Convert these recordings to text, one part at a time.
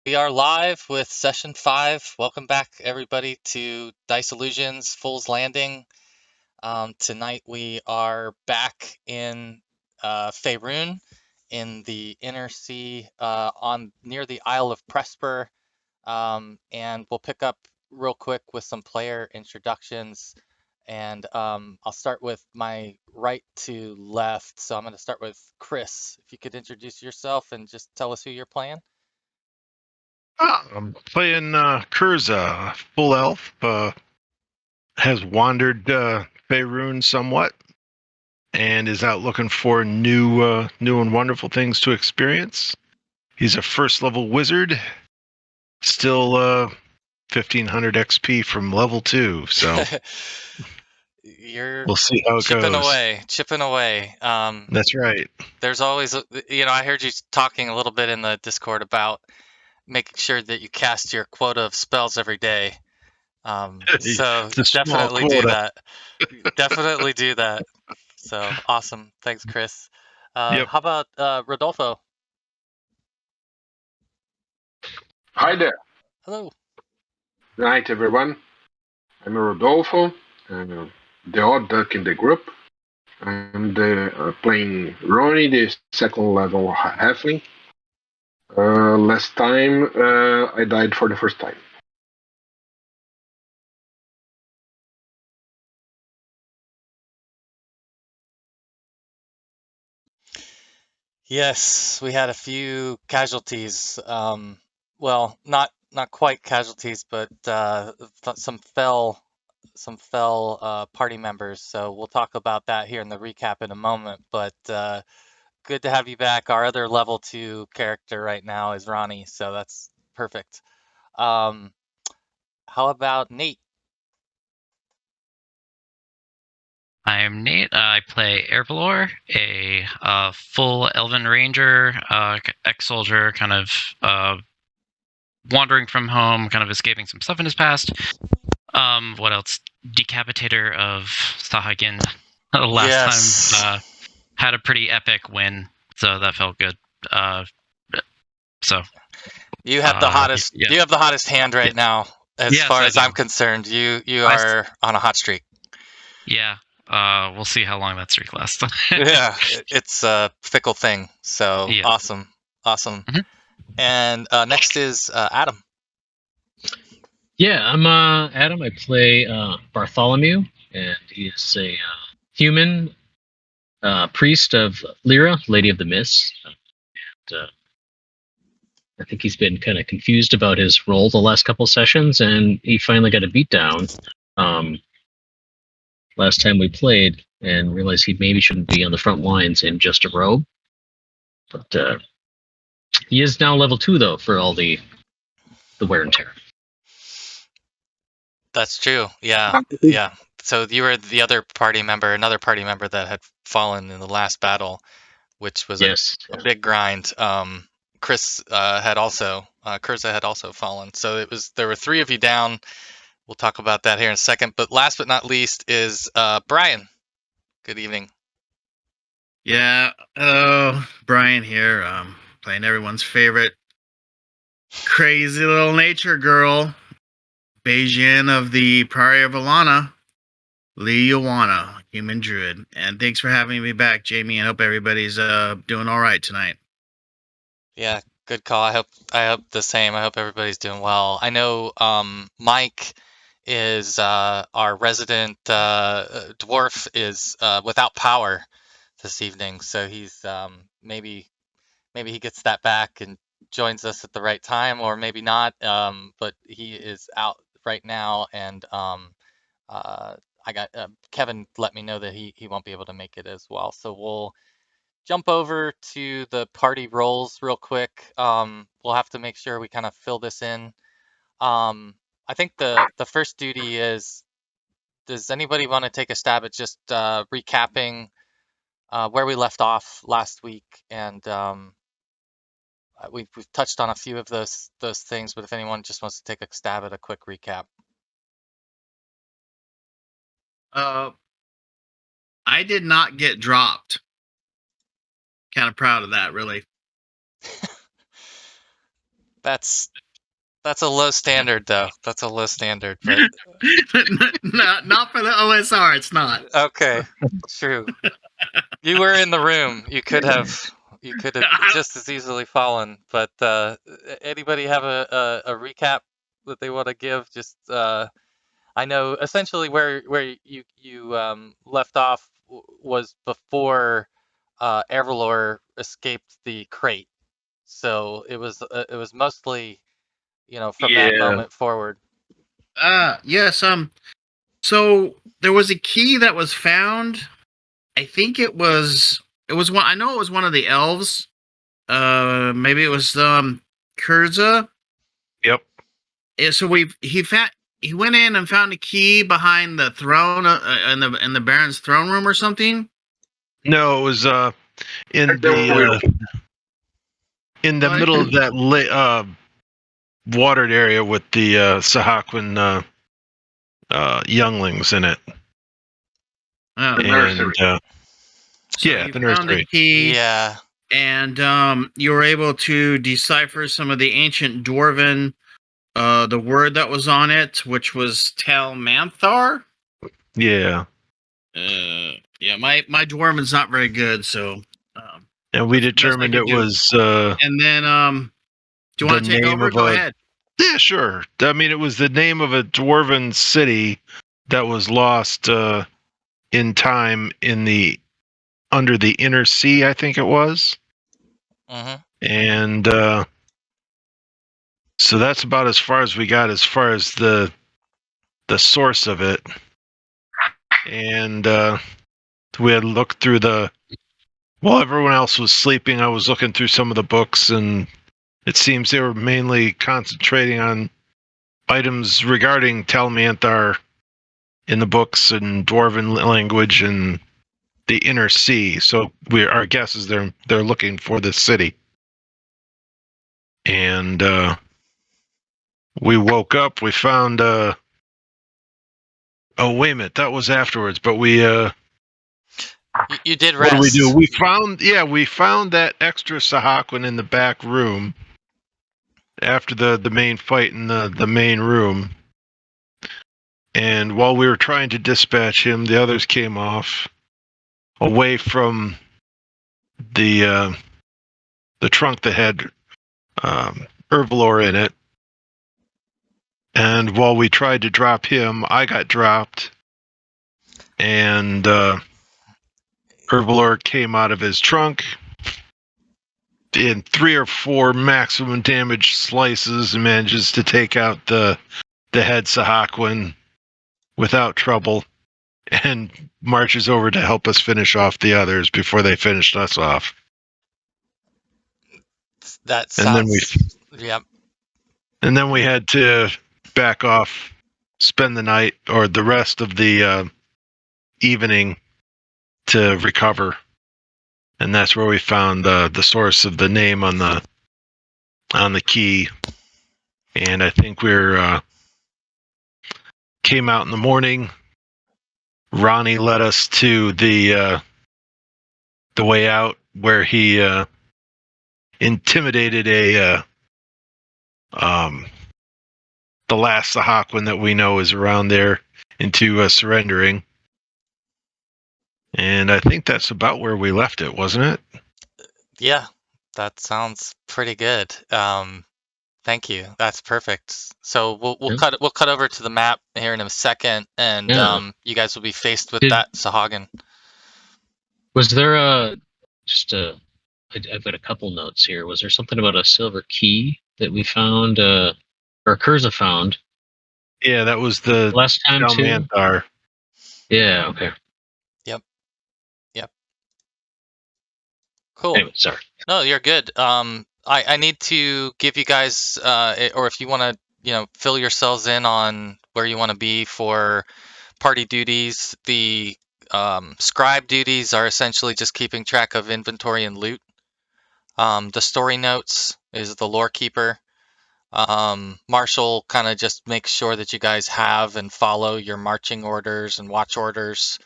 We are live with session 5. Welcome back, everybody, to Dice Illusions Fool's Landing. Tonight we are back in Faerun in the inner sea on near the Isle of Presper. And we'll pick up real quick with some player introductions. And I'll start with my right to left. So I'm going to start with Chris. If you could introduce yourself and just tell us who you're playing. I'm playing Kurza, full elf. Has wandered Faerun somewhat, and is out looking for new and wonderful things to experience. He's a first level wizard, still 1500 XP from level 2. So You're we'll see how it chipping goes. away, chipping away. That's right. There's always, I heard you talking a little bit in the Discord about making sure that you cast your quota of spells every day. So It's a small definitely do quota. that. Definitely do that. So awesome. Thanks, Chris. Yep. How about Rodolfo? Hi there. Hello. Good night, everyone. I'm Rodolfo, the odd duck in the group. I'm playing Ronnie, the second level halfling. Last time I died for the first time. Yes, we had a few casualties. Well, not quite casualties, but some fell party members. So we'll talk about that here in the recap in a moment. But good to have you back. Our other level 2 character right now is Ronnie, so that's perfect. Um, how about Nate? I'm Nate. I play Airvalor, a full Elven Ranger, ex-soldier, kind of wandering from home, kind of escaping some stuff in his past. What else? Decapitator of Sahagin. Last Yes. time had a pretty epic win, so that felt good. So You have the hottest. yeah. You have the hottest hand right now, as Yes, far I as do. I'm concerned. You I are on a hot streak. Yeah. We'll see how long that streak lasts. Yeah, it's a fickle thing. So Yeah. awesome. Mhm. And next is Adam. Yeah, I'm Adam. I play Bartholomew, and he is a human priest of Lyra, Lady of the Mist. And I think he's been kind of confused about his role the last couple sessions, and he finally got a beat down last time we played, and realized he maybe shouldn't be on the front lines in just a robe. But he is now level 2 though for all the wear and tear. That's true. Yeah, yeah. So you were the other party member, another party member that had fallen in the last battle, which was Yes. a big grind. Chris had also, Kurza had also fallen. So there were 3 of you down. We'll talk about that here in a second. But last but not least is Brian. Good evening. Yeah, hello, Brian here, playing everyone's favorite crazy little nature girl, Bayesian of the Prairie of Alana, Lee Yawana, human druid. And thanks for having me back, Jamie, and hope everybody's doing all right tonight. Yeah, good call. I hope the same. I hope everybody's doing well. I know Mike is our resident dwarf is without power this evening, so he's maybe he gets that back and joins us at the right time, or maybe not. But he is out right now, and I got Kevin let me know that he won't be able to make it as well. So we'll jump over to the party roles real quick. We'll have to make sure we kind of fill this in. I think the first duty is, does anybody want to take a stab at just recapping where we left off last week? And we've touched on a few of those things, but if anyone just wants to take a stab at a quick recap. I did not get dropped. Kind of proud of that, really. That's a low standard, though. That's a low standard, but Not for the OSR. It's not. okay, true. You were in the room. You could have just as easily fallen. But anybody have a recap that they want to give? Just I know essentially where you left off was before Everlore escaped the crate. So it was mostly from that moment forward. Yes. So there was a key that was found. I think it was one. I know it was one of the elves. Maybe it was Kurza. Yep. Yeah, so he went in and found a key behind the throne in the Baron's throne room or something. No, it was in the middle of that watered area with the Sahagin younglings in it. Oh, The nursery. so yeah, you the found nursery. a key, Yeah. and you were able to decipher some of the ancient Dwarven, the word that was on it, which was Talmanthar. Yeah. Yeah, my Dwarven's not very good, so. And we That's the best I determined could it do. was And then, do you want to take over? Go ahead. Yeah, sure. I mean, it was the name of a dwarven city that was lost in time under the inner sea, I think it was. Mm-hmm. And so that's about as far as we got as far as the source of it. And we had looked through while everyone else was sleeping, I was looking through some of the books, and it seems they were mainly concentrating on items regarding Talmanthar in the books and Dwarven language and the inner sea. So our guess is they're looking for this city. And we woke up. We found. Oh wait a minute, that was afterwards. But we. You did What rest. did we do? We found that extra Sahagin in the back room after the main fight in the main room. And while we were trying to dispatch him, the others came off away from the trunk that had Herblore in it. And while we tried to drop him, I got dropped. And Herblore came out of his trunk in 3 or 4 maximum damage slices and manages to take out the head Sahagin without trouble, and marches over to help us finish off the others before they finished us off. That sounds. Yep. And then we had to back off, spend the night or the rest of the evening to recover, and that's where we found the source of the name on the key. And I think we're came out in the morning. Ronnie led us to the way out, where he intimidated the last Sahagin that we know is around there into surrendering. And I think that's about where we left it, wasn't it? Yeah, that sounds pretty good. Thank you. That's perfect. So we'll cut over to the map here in a second, and you guys will be faced with that Sahagin. Was there I've got a couple notes here. Was there something about a silver key that we found, or Kurza found? Yeah, that was the last time Talmanthar. Yeah. Okay. Yep. Cool. Anyway, sorry. No, you're good. I need to give you guys, or if you want to, fill yourselves in on where you want to be for party duties. The scribe duties are essentially just keeping track of inventory and loot. The story notes is the lore keeper. Marshall kind of just makes sure that you guys have and follow your marching orders and watch orders.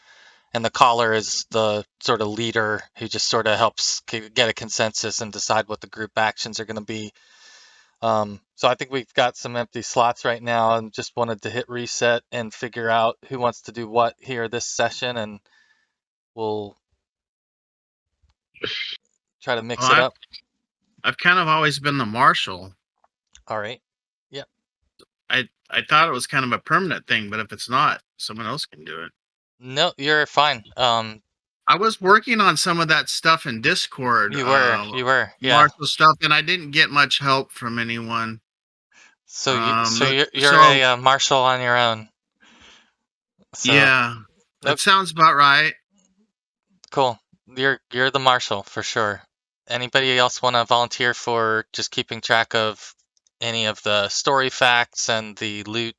And the caller is the sort of leader who just sort of helps get a consensus and decide what the group actions are going to be. So I think we've got some empty slots right now, and just wanted to hit reset and figure out who wants to do what here this session, and we'll try to mix it Well, up. I've kind of always been the marshal. All right. Yep. I thought it was kind of a permanent thing, but if it's not, someone else can do it. No, you're fine. I was working on some of that stuff in Discord, You were, yeah. martial stuff, and I didn't get much help from anyone. So you're So a marshal on your own. So yeah, that sounds about right. cool. You're the marshal for sure. Anybody else want to volunteer for just keeping track of any of the story facts and the loot?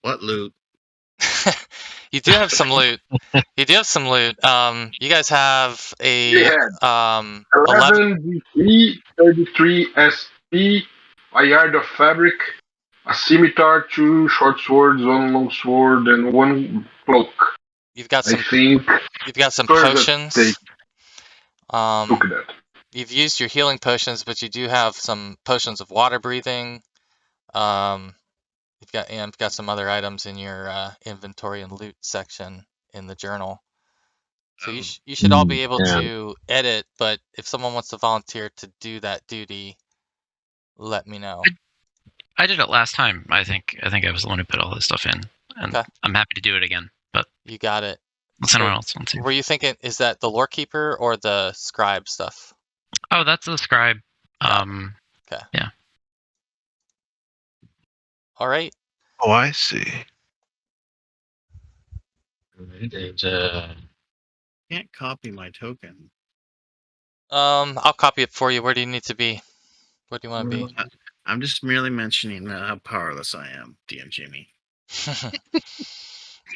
What loot? You do have some loot. You do have some loot. You guys have We a had 11. 11 D3, 33 SP, a yard of fabric, a scimitar, 2 short swords, 1 long sword, and 1 cloak. You've got I some. think You've got some Curza potions. took that. You've used your healing potions, but you do have some potions of water breathing. You've got some other items in your inventory and loot section in the journal. So you should all be able Yeah. to edit, but if someone wants to volunteer to do that duty, let me know. I did it last time. I think I was the one who put all this stuff in, and Okay. I'm happy to do it again. But You got it. unless anyone else wants to. Were you thinking, is that the lore keeper or the scribe stuff? Oh, that's the scribe. Got it. Okay. Yeah. All right. Oh, I see. Alright, and Can't copy my token. I'll copy it for you. Where do you need to be? Where do you want to be? I'm just merely mentioning how powerless I am, DM Jimmy.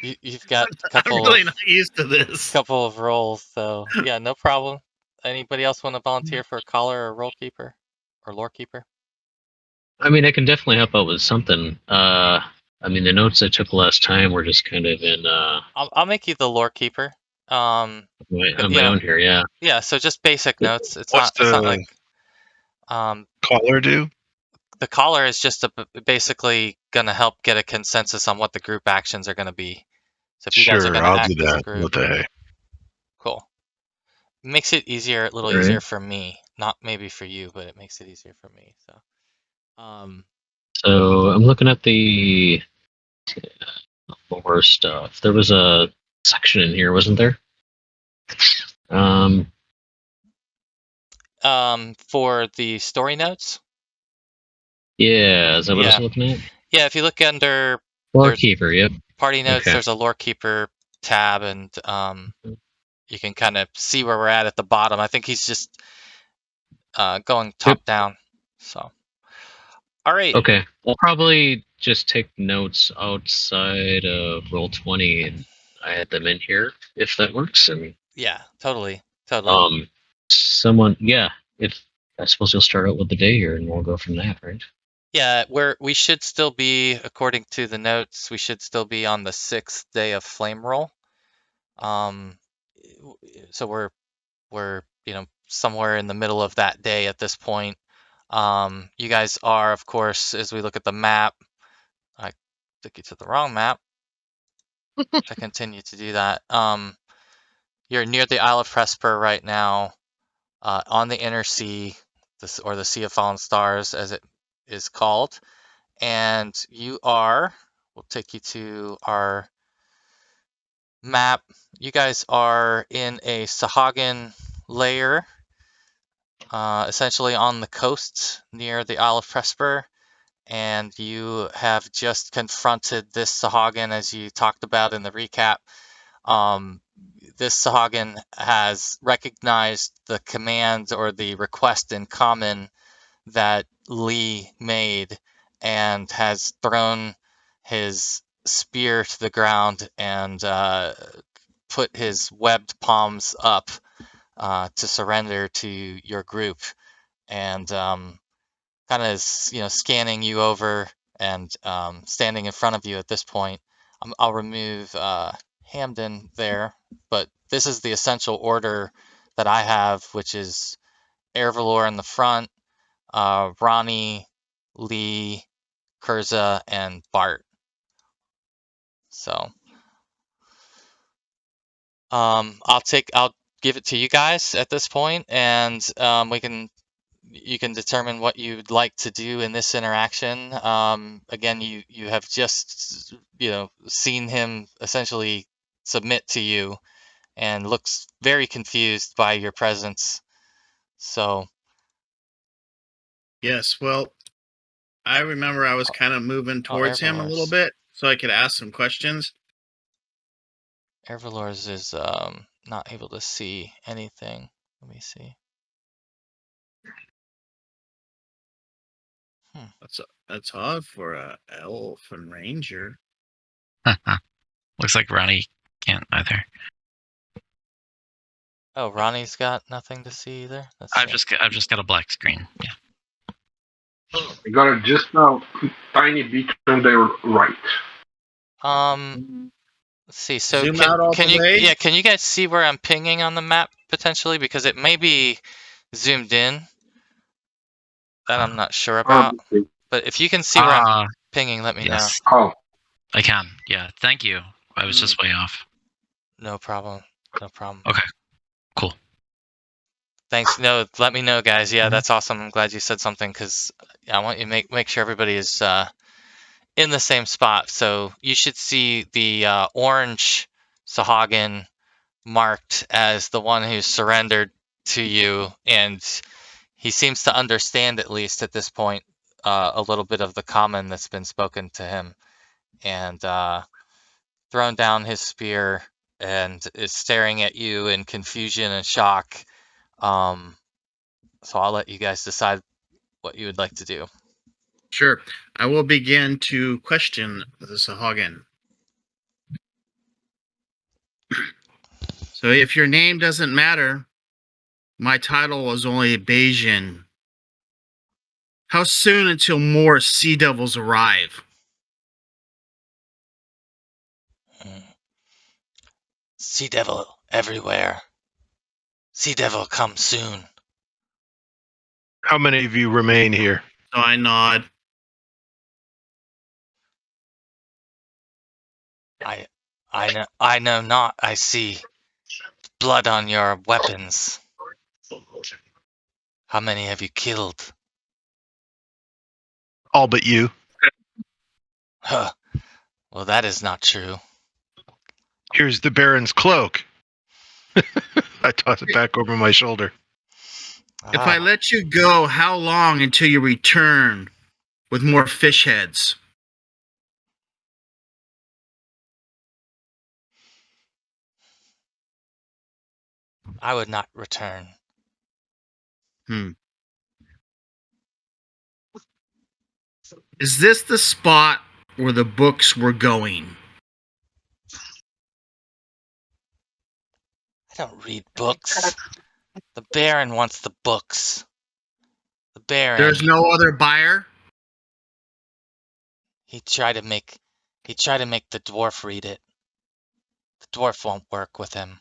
You've got a I'm couple really not used to this. couple of roles, so yeah, no problem. Anybody else want to volunteer for a caller or role keeper or lore keeper? I mean, I can definitely help out with something. I mean, the notes I took last time were just kind of in I'll make you the lore keeper. on You my know, own here. Yeah. yeah. So just basic notes. It's What's not the like caller do? the caller is just basically gonna help get a consensus on what the group actions are gonna be. So if you guys are Sure, gonna I'll do act as a that. group, What the heck? cool. Makes it easier, a little All right. easier for me. Not maybe for you, but it makes it easier for me. So I'm looking at the lore stuff. There was a section in here, wasn't there? For the story notes, Yeah, is that what I yeah, was looking at? yeah. If you look under Lore keeper. Yep. party notes, Okay. there's a lore keeper tab, and you can kind of see where we're at the bottom. I think he's just going top down. So, all right. Okay. I'll probably just take notes outside of Roll20 and I add them in here if that works. And Yeah, totally. someone, yeah. If I suppose you'll start out with the day here, and we'll go from that, right? Yeah, we should still be, according to the notes, we should still be on the 6th day of flame roll. So we're somewhere in the middle of that day at this point. You guys are, of course, as we look at the map, I took you to the wrong map. I continue to do that. You're near the Isle of Presper right now, on the Inner Sea, or the Sea of Fallen Stars, as it is called. And we'll take you to our map. You guys are in a sahagin layer, essentially on the coast near the Isle of Presper. And you have just confronted this sahagin, as you talked about in the recap. This sahagin has recognized the command or the request in common that Lee made, and has thrown his spear to the ground and put his webbed palms up to surrender to your group, and kind of is scanning you over and standing in front of you at this point. I'll remove Hamden there, but this is the essential order that I have, which is Air Valor in the front, Ronnie, Lee, Kurza, and Bart. So, I'll give it to you guys at this point, and you can determine what you'd like to do in this interaction. Again, you have just seen him essentially submit to you, and looks very confused by your presence. So, Yes, well, I remember I was kind of moving towards him a little Airvalors. bit so I could ask some questions. Airvalors is not able to see anything. Let me see. That's odd for a elf and ranger. Looks like Ronnie can't either. Oh, Ronnie's got nothing to see either. I've just got a black screen. Yeah. I got it just now, tiny bit on the right. Let's see. So Zoom out all the way. Yeah, can you guys see where I'm pinging on the map potentially? Because it may be zoomed in. That I'm not sure about. But if you can see where I'm pinging, let me know. Oh, I can. Yeah. Thank you. I was just way off. No problem. No problem. Okay. Cool. Thanks. No, let me know, guys. Yeah, that's awesome. I'm glad you said something because I want you to make sure everybody is in the same spot. So you should see the orange sahagin marked as the one who surrendered to you, and he seems to understand, at least at this point, a little bit of the common that's been spoken to him, and thrown down his spear and is staring at you in confusion and shock. So I'll let you guys decide what you would like to do. Sure. I will begin to question the Sahagin. So if your name doesn't matter, my title was only Bayesian. How soon until more sea devils arrive? Sea devil everywhere. Sea devil come soon. How many of you remain here? So I nod. I know not. I see blood on your weapons. How many have you killed? All but you. Huh. Well, that is not true. Here's the Baron's cloak. I toss it back over my shoulder. If I let you go, how long until you return with more fish heads? I would not return. Is this the spot where the books were going? I don't read books. The Baron wants the books. The Baron. There's no other buyer? He tried to make the dwarf read it. The dwarf won't work with him.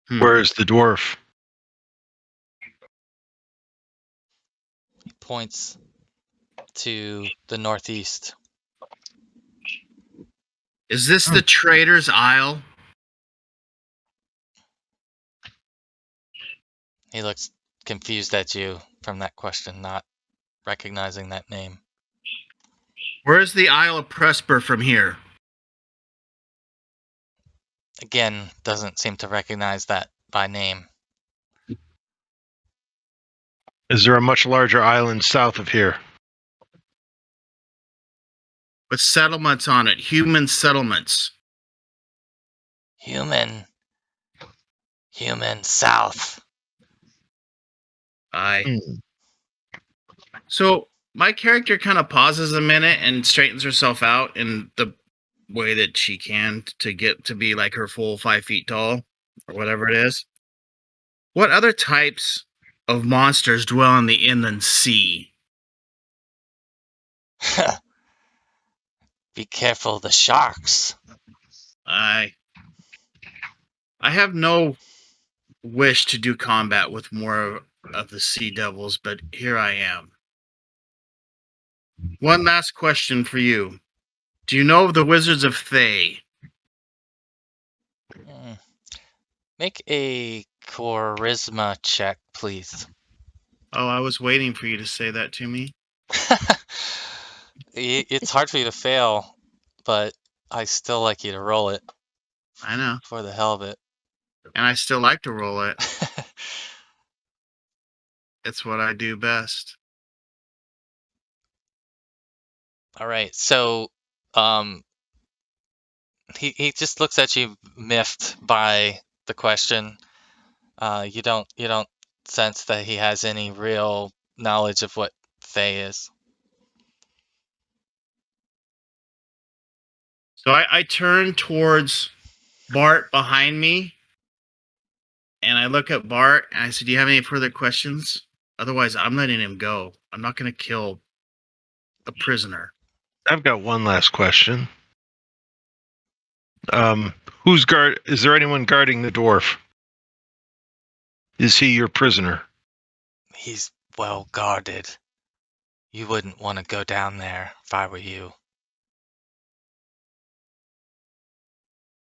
Where's the dwarf? He points to the northeast. Is this the Trader's Isle? He looks confused at you from that question, not recognizing that name. Where's the Isle of Presper from here? Again, doesn't seem to recognize that by name. Is there a much larger island south of here? With settlements on it, human settlements. Human south. Aye. So my character kind of pauses a minute and straightens herself out in the way that she can to get to be like her full 5 feet tall or whatever it is. What other types of monsters dwell in the inland sea? Be careful, the sharks. I have no wish to do combat with more of the Sea Devils, but here I am. One last question for you. Do you know of the Wizards of Thay? Make a charisma check, please. Oh, I was waiting for you to say that to me. It's hard for you to fail, but I still like you to roll it I know. for the hell of it. And I still like to roll it. It's what I do best. All right, so he just looks at you miffed by the question. You don't sense that he has any real knowledge of what Fae is. So I turn towards Bart behind me, and I look at Bart, and I said, do you have any further questions? Otherwise, I'm letting him go. I'm not going to kill a prisoner. I've got one last question. Is there anyone guarding the dwarf? Is he your prisoner? He's well guarded. You wouldn't want to go down there if I were you.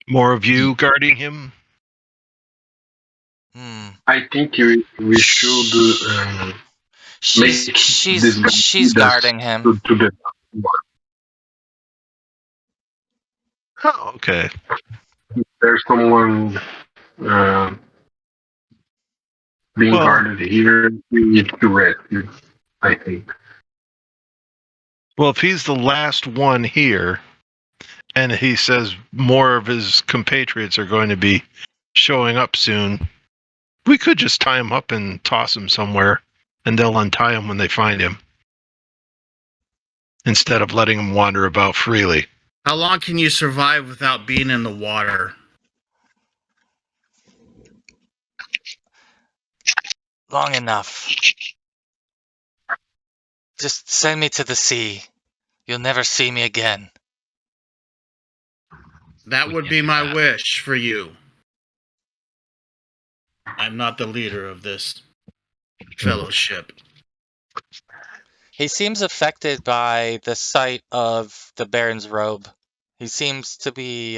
More of you guarding him? I think we should She's make she's this guy she's lead us guarding him. to the Oh, okay. there's someone being Well- guarded here. We need to rescue, I think. Well, if he's the last one here, and he says more of his compatriots are going to be showing up soon, we could just tie him up and toss him somewhere, and they'll untie him when they find him, instead of letting him wander about freely. How long can you survive without being in the water? Long enough. Just send me to the sea. You'll never see me again. That We would can't be do my that. wish for you. I'm not the leader of this fellowship. He seems affected by the sight of the Baron's robe. He seems to be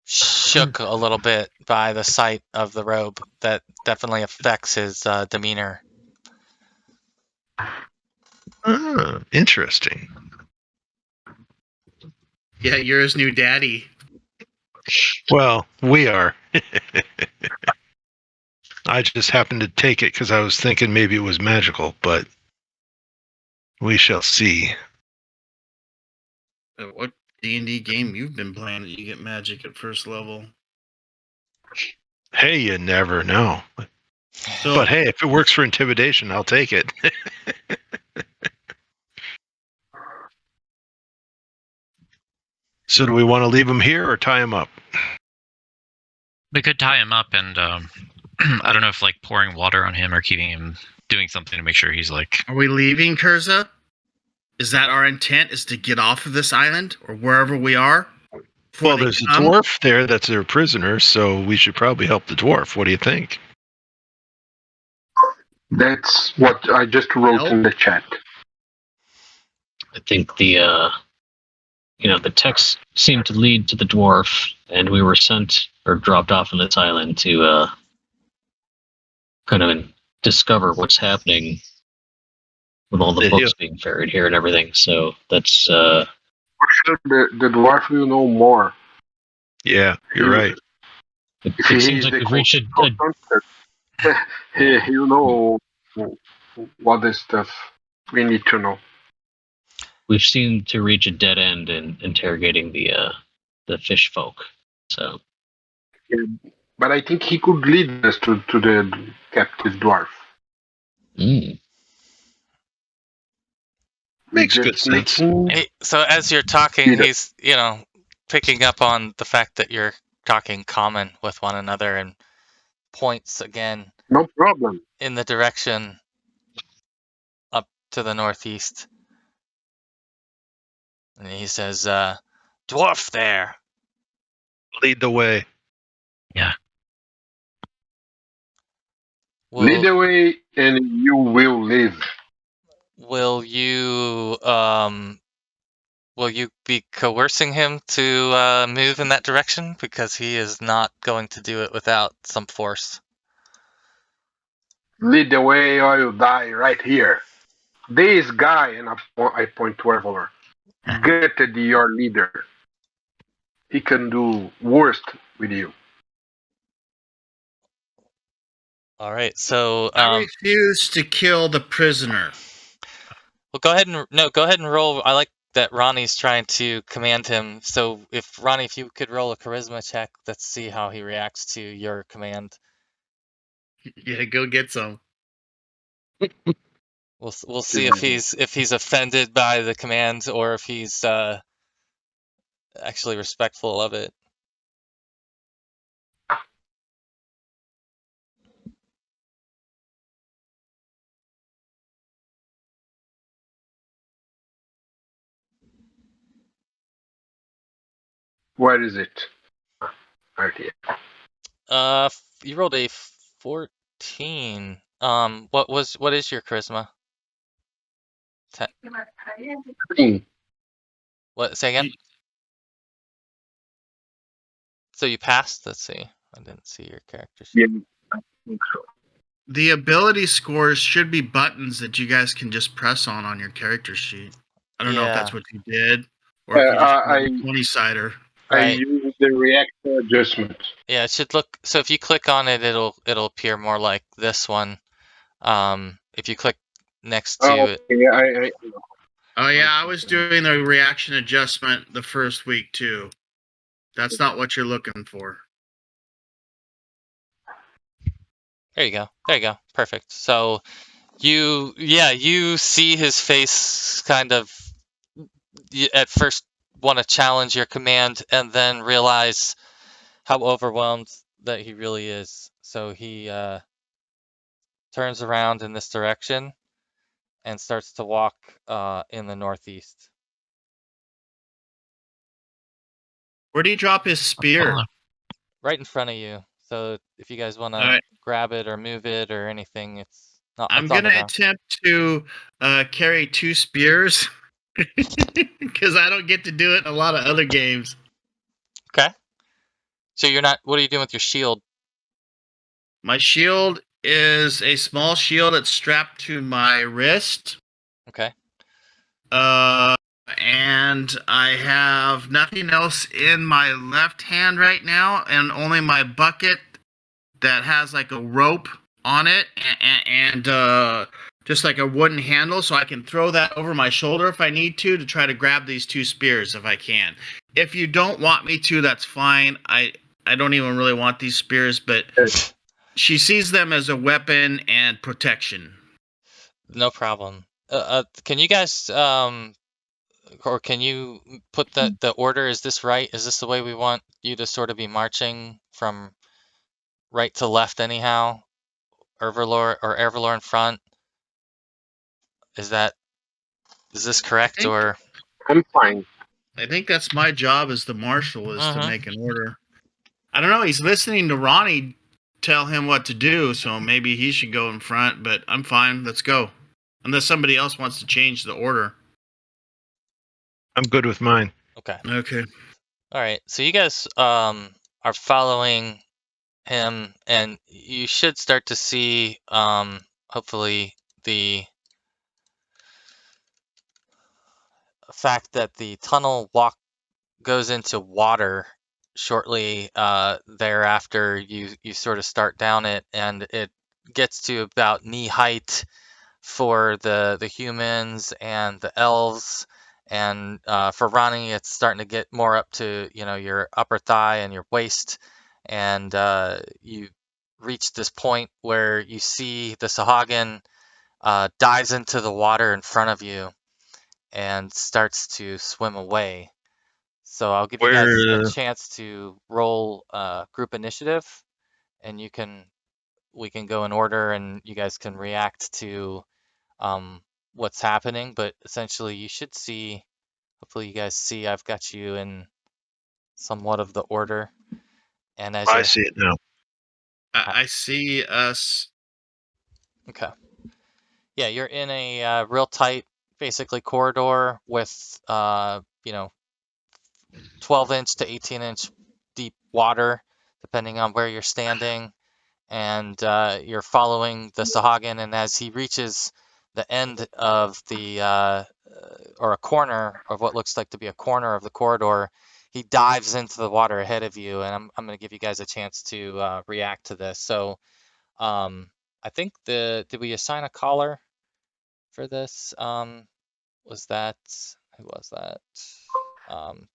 shook a little bit by the sight of the robe. That definitely affects his demeanor. Interesting. Yeah, you're his new daddy. Well, we are. I just happened to take it because I was thinking maybe it was magical, but we shall see. What D&D game you've been playing that you get magic at first level? Hey, you never know. So, But hey, if it works for intimidation, I'll take it. So do we want to leave him here or tie him up? We could tie him up and I don't know if like pouring water on him or keeping him doing something to make sure he's like. are we leaving, Kurza? Is that our intent? Is to get off of this island or wherever we are? Well, there's a dwarf there that's their prisoner, so we should probably help the dwarf. What do you think? That's what I just wrote in the chat. I think the text seemed to lead to the dwarf, and we were sent or dropped off on this island to kind of discover what's happening with all the books being ferried here and everything. So that's For sure, the dwarf will know more. Yeah, you're right. it seems like we've reached He'll know what is stuff we need to know. we've seemed to reach a dead end in interrogating the fish folk. So But I think he could lead us to the captive dwarf. Makes Just good sense. So as you're talking, he's picking up on the fact that you're talking common with one another and points again. No problem. In the direction up to the northeast. And he says, dwarf there. Lead the way. Yeah. Lead Will the way, and you will live. will you will you be coercing him to move in that direction? Because he is not going to do it without some force. Lead the way, or you die right here. This guy, and I point to Evelor, gutted your leader. He can do worst with you. All right, so I refuse to kill the prisoner. well, go ahead and roll. I like that Ronnie's trying to command him. So if Ronnie, if you could roll a charisma check, let's see how he reacts to your command. Yeah, go get some. We'll see if he's offended by the command or if he's actually respectful of it. Where is it? Right here. You rolled a 14. What is your charisma? 10. What? Say again. So you passed. Let's see. I didn't see your character sheet. Yeah, I think so. The ability scores should be buttons that you guys can just press on your character sheet. I don't know if that's what you did, or if you just rolled a 20-sider. I Right. use the reactor adjustment. Yeah, it should look. So if you click on it, it'll appear more like this one. If you click next to it. Okay, Oh yeah, I was doing the reaction adjustment the first week too. That's not what you're looking for. There you go. There you go. Perfect. So you see his face kind of at first want to challenge your command and then realize how overwhelmed that he really is. So he turns around in this direction and starts to walk in the northeast. Where do you drop his spear? Right in front of you. So if you guys want to Alright. grab it or move it or anything, it's not. I'm It's on the gonna ground. attempt to carry 2 spears because I don't get to do it in a lot of other games. Okay. So you're not. What are you doing with your shield? My shield is a small shield that's strapped to my wrist. Okay. And I have nothing else in my left hand right now, and only my bucket that has like a rope on it and just like a wooden handle, so I can throw that over my shoulder if I need to try to grab these 2 spears if I can. If you don't want me to, that's fine. I don't even really want these spears, but she sees them as a weapon and protection. No problem. Can you guys or can you put the order? Is this right? Is this the way we want you to sort of be marching from right to left anyhow? Everlore in front? Is this correct or? I'm fine. I think that's my job as the marshal is to Mhm. make an order. I don't know. He's listening to Ronnie tell him what to do, so maybe he should go in front, but I'm fine. Let's go. Unless somebody else wants to change the order. I'm good with mine. Okay. Okay. All right. So you guys are following him, and you should start to see hopefully the fact that the tunnel goes into water shortly thereafter. You sort of start down it, and it gets to about knee height for the humans and the elves, and for Ronnie, it's starting to get more up to your upper thigh and your waist, and you reach this point where you see the sahagin dives into the water in front of you and starts to swim away. So I'll give you guys a Where chance to roll group initiative, and we can go in order, and you guys can react to what's happening. But essentially, you should see. Hopefully, you guys see I've got you in somewhat of the order, and as I you're see it now. I see us Okay. Yeah, you're in a real tight, basically corridor with 12-inch to 18-inch deep water, depending on where you're standing, and you're following the sahagin. And as he reaches the end of or a corner of what looks like to be a corner of the corridor, he dives into the water ahead of you. And I'm going to give you guys a chance to react to this. So I think did we assign a caller for this? Was that who was that?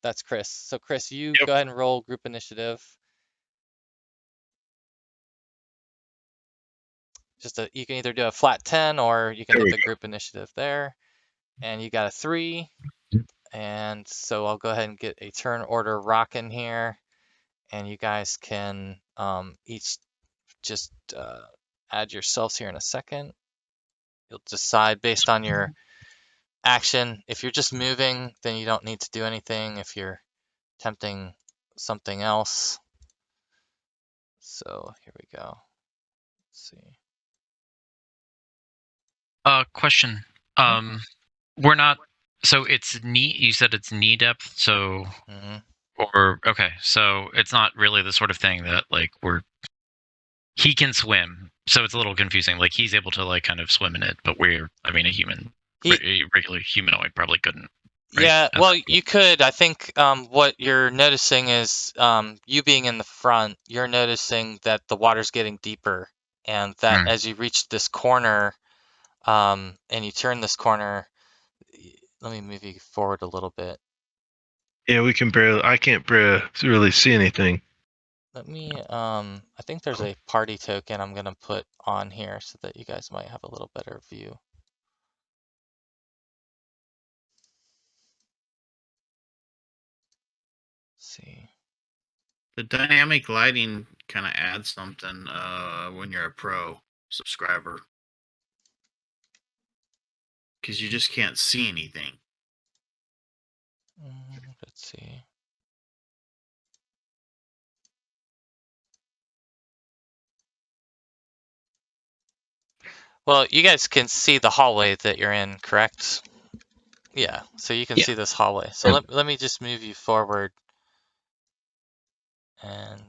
That's Chris. So Chris, you Yep. go ahead and roll group initiative. You can either do a flat 10 or you can There hit we the go. group initiative there. And you got a 3. And so I'll go ahead and get a turn order rocking here. And you guys can each just add yourselves here in a second. You'll decide based on your action. If you're just moving, then you don't need to do anything. If you're attempting something else. So here we go. Let's see. Question. We're not. So it's knee. You said it's knee depth. So or okay. So it's not really the sort of thing that like he can swim. So it's a little confusing. Like he's able to like kind of swim in it, but a human, a regular humanoid probably couldn't. Right? Yeah, well, you could. I think what you're noticing is you being in the front, you're noticing that the water's getting deeper, and that as you reach this corner, and you turn this corner, let me move you forward a little bit. Yeah, I can't really see anything. Let me, I think there's a party token I'm gonna put on here so that you guys might have a little better view. Let's see. The dynamic lighting kind of adds something when you're a pro subscriber. Because you just can't see anything. Let's see. Well, you guys can see the hallway that you're in, correct? Yeah, so you can see this hallway. So let me just move you forward, and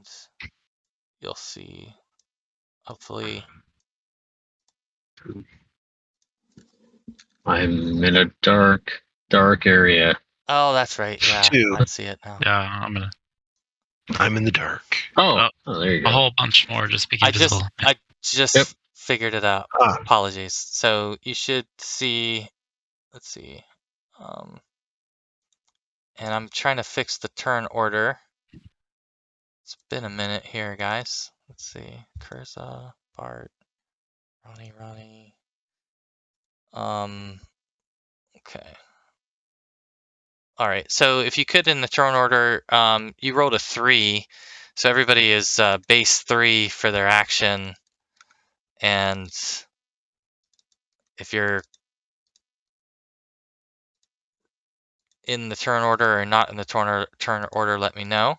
you'll see, hopefully. I'm in a dark area. Oh, that's right. Yeah, Two. I see it now. Yeah, I'm in the dark. Oh, there you go. A whole bunch more just became visible. I just figured it out. Ah. Apologies. So you should see. Let's see. And I'm trying to fix the turn order. It's been a minute here, guys. Let's see. Curza, Bart, Ronnie. Okay. All right. So if you could, in the turn order, you rolled a 3, so everybody is base 3 for their action, and if you're in the turn order or not in the turn order, let me know.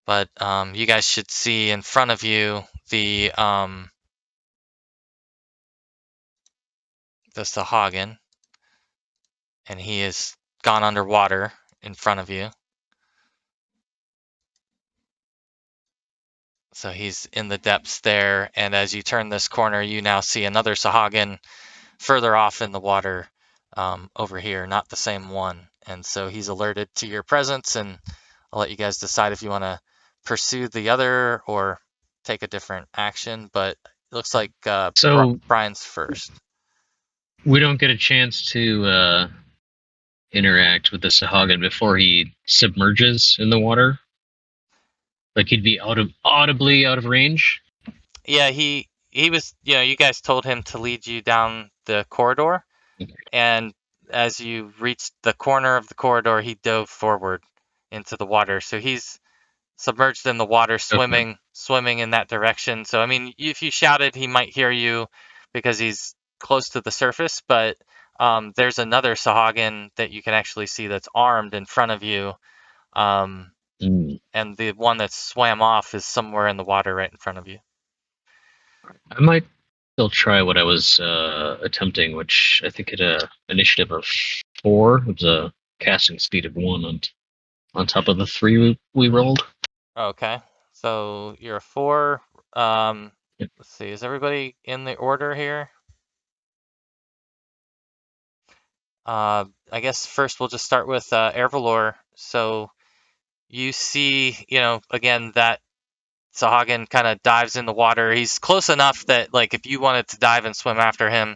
But you guys should see in front of you the sahagin, and he has gone underwater in front of you. So he's in the depths there, and as you turn this corner, you now see another sahagin further off in the water over here, not the same one. And so he's alerted to your presence, and I'll let you guys decide if you want to pursue the other or take a different action, but it looks like Brian's first. We don't get a chance to interact with the Sahagin before he submerges in the water. Like he'd be audibly out of range. Yeah, he was. You guys told him to lead you down the corridor, and as you reached the corner of the corridor, he dove forward into the water. So he's submerged in the water, swimming in that direction. So I mean, if you shouted, he might hear you because he's close to the surface. But there's another sahagin that you can actually see that's armed in front of you, and the one that swam off is somewhere in the water right in front of you. I might still try what I was attempting, which I think had a initiative of 4. It was a casting speed of 1 on top of the 3 we rolled. Okay, so you're a 4. Let's Yep. see, is everybody in the order here? I guess first we'll just start with Ervalor. So you see, again, that sahagin kind of dives in the water. He's close enough that, like, if you wanted to dive and swim after him,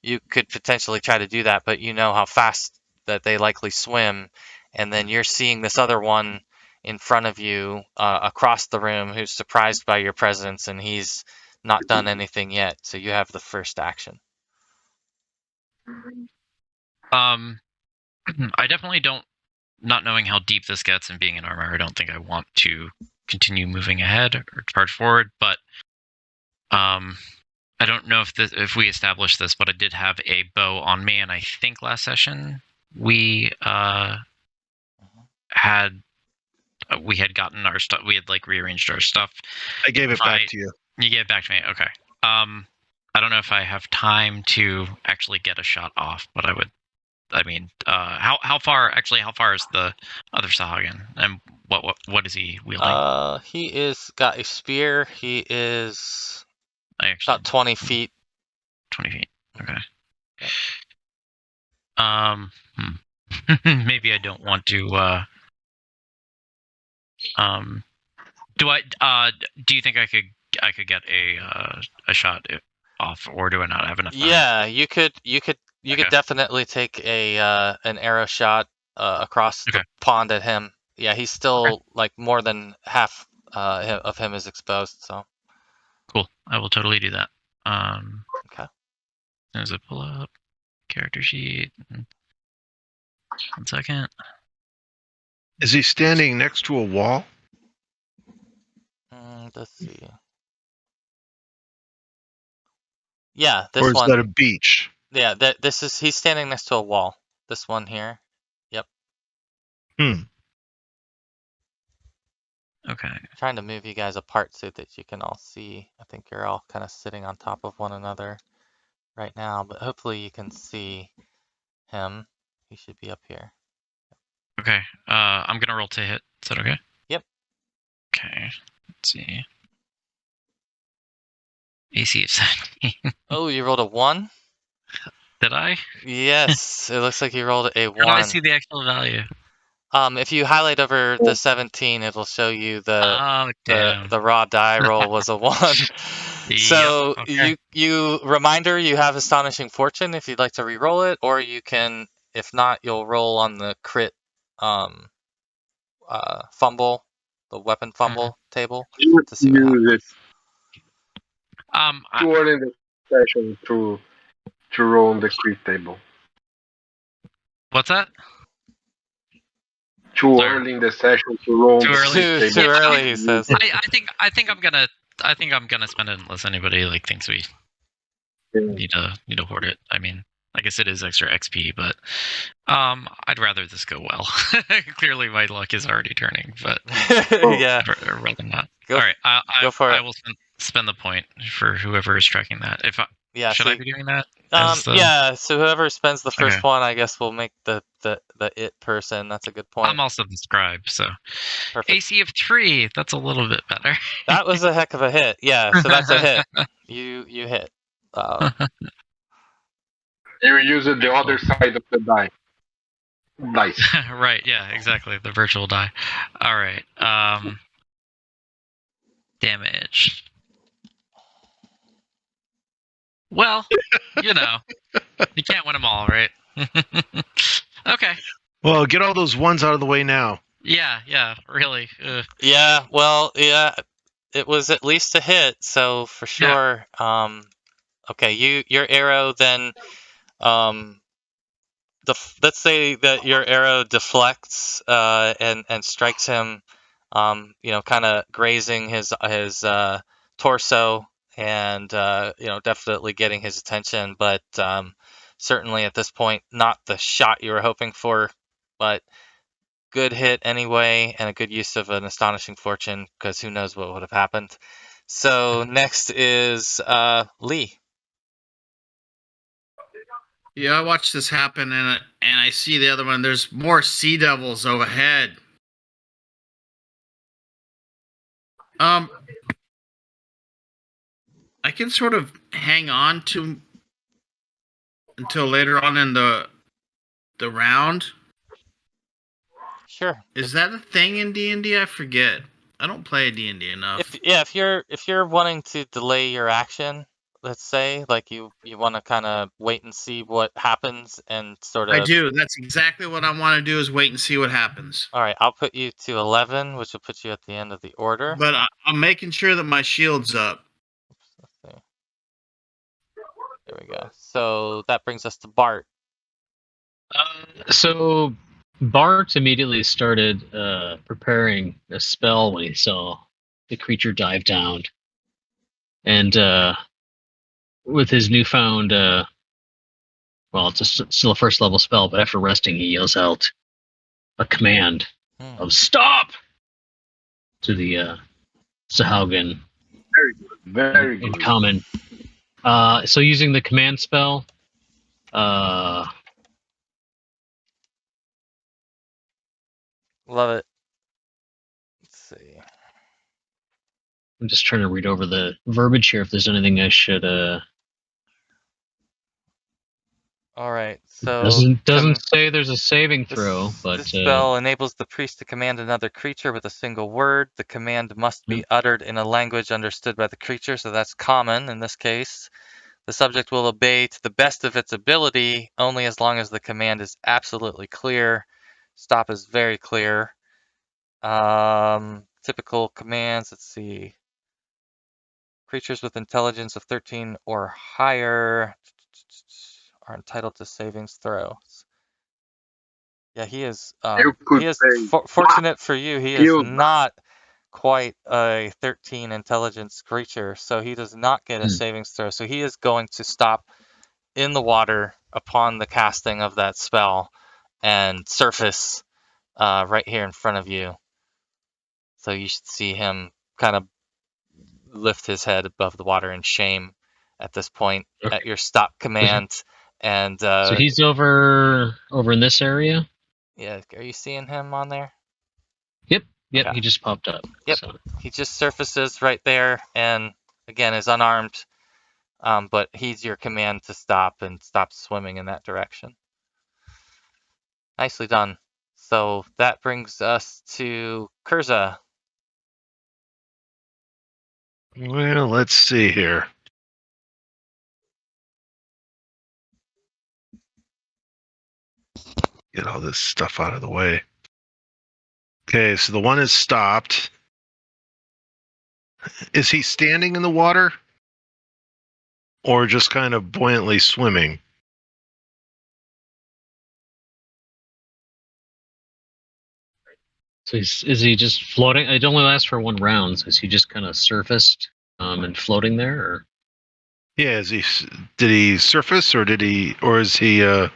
you could potentially try to do that, but you know how fast that they likely swim. And then you're seeing this other one in front of you across the room who's surprised by your presence, and he's not done anything yet. So you have the first action. I definitely don't, not knowing how deep this gets and being in armor, I don't think I want to continue moving ahead or charge forward, but I don't know if we established this, but I did have a bow on me, and I think last session we had gotten our stuff. We had like rearranged our stuff. I gave it back to you. You gave it back to me. Okay. I don't know if I have time to actually get a shot off, but I would. I mean, how far? Actually, how far is the other sahagin, and what is he wielding? He is got a spear. He is about 20 feet. 20 feet. Okay. Yep. Maybe I don't want to. Do you think I could get a shot off, or do I not have enough time? Yeah, you could definitely take an arrow shot across the pond at him. Yeah, he's still like more than half of him is exposed. So cool. I will totally do that. Okay. There's a pull up character sheet. 1 second. Is he standing next to a wall? Let's see. Yeah, this or is one. that a beach? Yeah, he's standing next to a wall. This one here. Yep. Okay. I'm trying to move you guys apart so that you can all see. I think you're all kind of sitting on top of one another right now, but hopefully you can see him. He should be up here. Okay. I'm gonna roll to hit. Is that okay? Yep. Okay. Let's see. AC of 17. Oh, you rolled a 1? Did I? Yes, it looks like you rolled a 1. How do I see the actual value? If you highlight over the 17, it'll show you the raw die roll was a 1. So okay. you reminder, you have Astonishing Fortune if you'd like to re-roll it, or you can, if not, you'll roll on the crit fumble, the weapon fumble table to see what happens. Too early in the session to roll on the crit table. What's that? Too early in the session to roll. Too early. Too early, he says. I think I'm gonna spend it unless anybody like thinks we need to hoard it. I mean, I guess it is extra XP, but I'd rather this go well. Clearly, my luck is already turning, but yeah, rather not. Go, all right, go for it. I will spend the point for whoever is tracking that. Should I be doing that? Yeah. So whoever spends the first one, I guess, will make the it person. That's a good point. I'm also the scribe, so perfect. AC of 3. That's a little bit better. That was a heck of a hit. Yeah, so that's a hit. You hit. You use it the other side of the dice. Right. Yeah. Exactly. The virtual die. All right. Damage. Well, you can't win them all, right? Okay. Well, get all those ones out of the way now. Yeah, really. Yeah, well, yeah, it was at least a hit, so for sure. Yeah. Okay, your arrow then, let's say that your arrow deflects and strikes him, kind of grazing his torso. And definitely getting his attention, but certainly at this point, not the shot you were hoping for, but good hit anyway, and a good use of an Astonishing Fortune, because who knows what would have happened. So next is Lee. Yeah, I watched this happen, and I see the other one. There's more sea devils overhead. I can sort of hang on to until later on in the round. Sure. Is that a thing in D&D? I forget. I don't play D&D enough. If you're wanting to delay your action, let's say, like you want to kind of wait and see what happens and sort I of. do. That's exactly what I want to do, is wait and see what happens. All right, I'll put you to 11, which will put you at the end of the order. But I'm making sure that my shield's up. Let's see. There we go. So that brings us to Bart. So Bart immediately started preparing a spell when he saw the creature dive down, and with his newfound, well, it's still a first level spell, but after resting, he yells out a command of "Stop!" to the sahagin Very in good. common. So using the command spell, Love it. Let's see. I'm just trying to read over the verbiage here if there's anything I should. All right. So Doesn't say there's a saving throw, but this spell enables the priest to command another creature with a single word. The command must be uttered in a language understood by the creature, so that's common in this case. The subject will obey to the best of its ability only as long as the command is absolutely clear. Stop is very clear. Typical commands, let's see. Creatures with intelligence of 13 or higher are entitled to savings throws. Yeah, he is. You could He is say, fortunate for you. He is you not quite a 13 intelligence creature, so he does not get a savings throw. So he is going to stop in the water upon the casting of that spell and surface right here in front of you. So you should see him kind of lift his head above the water in shame at this point at your stop command. And so he's over in this area. yeah, are you seeing him on there? Yep, Okay. He just popped up. Yep, so. He just surfaces right there, and again is unarmed. But he's your command to stop and stop swimming in that direction. Nicely done. So that brings us to Kurza. Well, let's see here. Get all this stuff out of the way. Okay, so the one is stopped. Is he standing in the water? Or just kind of buoyantly swimming? So is he just floating? It only lasts for one round, so is he just kind of surfaced and floating there? Or? Yeah, did he surface or is he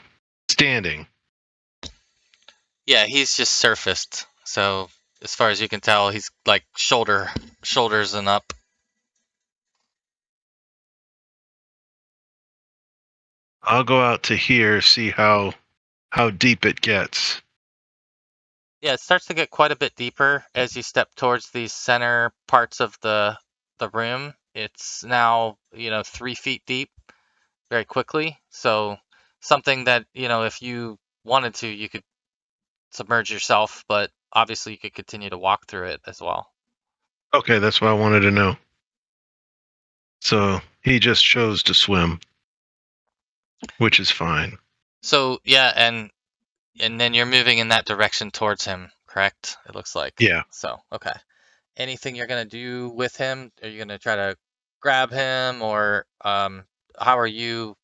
standing? Yeah, he's just surfaced. So as far as you can tell, he's like shoulders and up. I'll go out to here, see how deep it gets. Yeah, it starts to get quite a bit deeper as you step towards these center parts of the room. It's now 3 feet deep, very quickly. So something that if you wanted to, you could submerge yourself, but obviously you could continue to walk through it as well. Okay, that's what I wanted to know. So he just chose to swim, which is fine. So yeah, and then you're moving in that direction towards him, correct? It looks like. Yeah. So okay. Anything you're gonna do with him? Are you gonna try to grab him, or how are you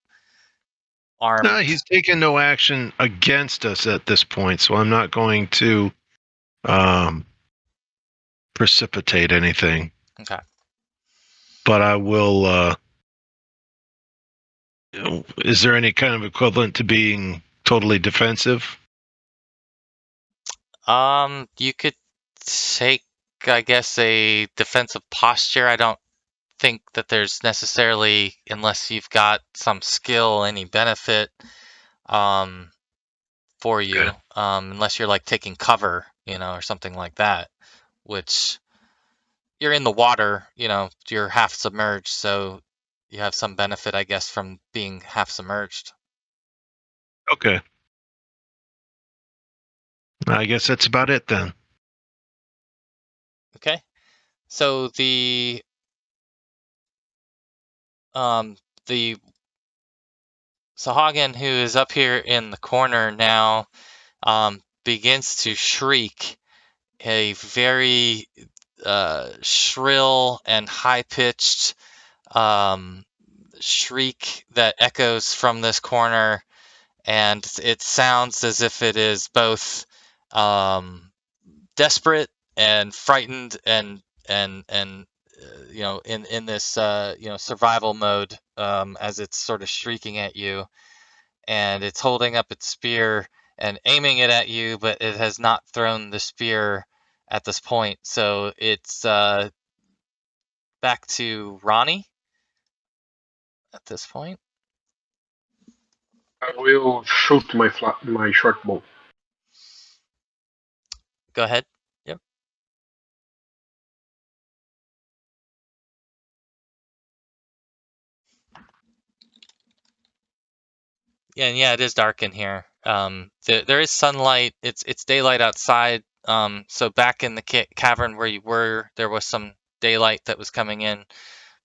armed? No, he's taken no action against us at this point, so I'm not going to precipitate anything. Okay. But I will. Is there any kind of equivalent to being totally defensive? You could take, I guess, a defensive posture. I don't think that there's necessarily, unless you've got some skill, any benefit for you, Okay. unless you're like taking cover, or something like that, which you're in the water, you're half submerged, so you have some benefit, I guess, from being half submerged. Okay. I guess that's about it then. Okay. So the sahagin, who is up here in the corner now, begins to shriek a very shrill and high-pitched shriek that echoes from this corner, and it sounds as if it is both desperate and frightened and in this survival mode, as it's sort of shrieking at you, and it's holding up its spear and aiming it at you, but it has not thrown the spear at this point. So it's back to Ronnie at this point. I will shoot my short bow. Go ahead. Yep. Yeah, and yeah, it is dark in here. There is sunlight. It's daylight outside. So back in the cavern where you were, there was some daylight that was coming in,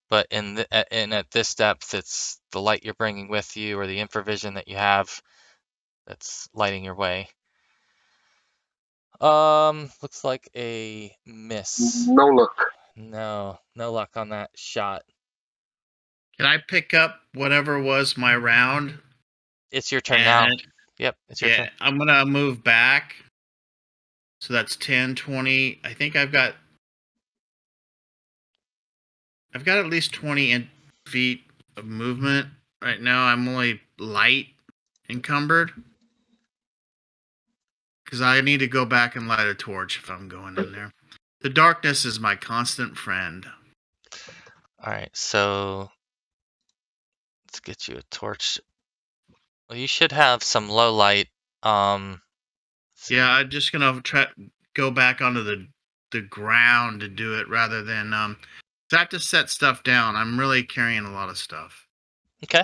but at this depth, it's the light you're bringing with you, or the infravision that you have, that's lighting your way. Looks like a miss. No luck. No luck on that shot. Can I pick up whatever was my round? It's your turn now. And Yep, it's your turn. I'm gonna move back. So that's 10, 20. I think I've got at least 20 feet of movement right now. I'm only light encumbered because I need to go back and light a torch if I'm going in there. The darkness is my constant friend. All right, so let's get you a torch. Well, you should have some low light. Yeah, I'm just gonna go back onto the ground to do it rather than I have to set stuff down. I'm really carrying a lot of stuff. Okay.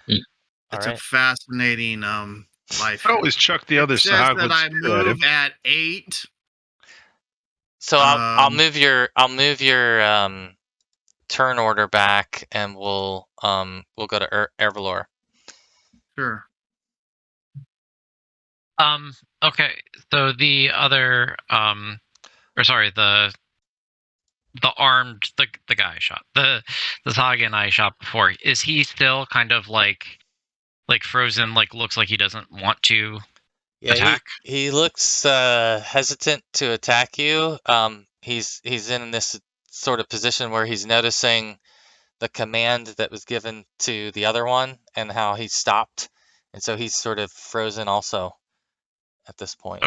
It's All a right. fascinating life. I always chuck the It other says sahag that with I spear at him. move at 8. So I'll move your turn order back, and we'll go to Ervalor. Sure. Okay. So the other the armed the guy I shot. The sahagin I shot before. Is he still kind of like frozen, looks like he doesn't want to attack? He looks hesitant to attack you. He's in this sort of position where he's noticing the command that was given to the other one and how he stopped, and so he's sort of frozen also at this point.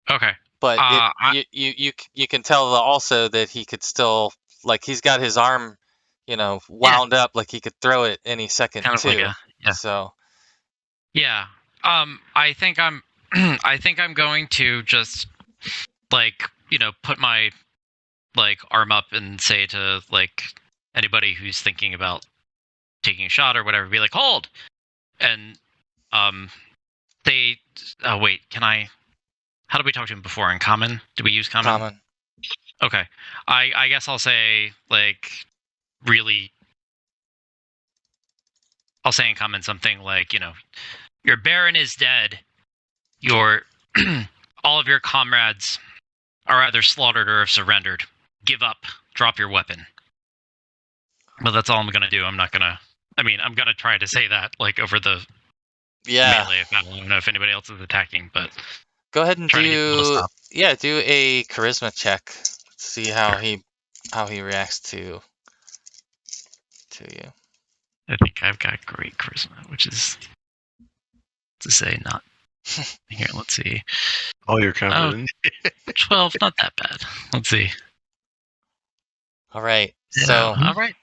Okay. But you can tell also that he could still, like, he's got his arm, wound up, like he could throw it any second kind of too. yeah. So yeah. I think I'm going to just put my arm up and say to anybody who's thinking about taking a shot or whatever, be like, hold, and they wait, can I, how did we talk to him before? In common? Did we use common? Common. Okay. I guess I'll say I'll say in common something like, your baron is dead. Your all of your comrades are either slaughtered or have surrendered. Give up. Drop your weapon. But that's all I'm gonna do. I'm not gonna. I mean, I'm gonna try to say that over the melee battle. I don't know if anybody else is attacking, but go ahead and do do a charisma check. See how he reacts to you. I think I've got great charisma, which is to say not. Here, let's see. All your confidence. 12, not that bad. Let's see. All right. Yeah, so all right.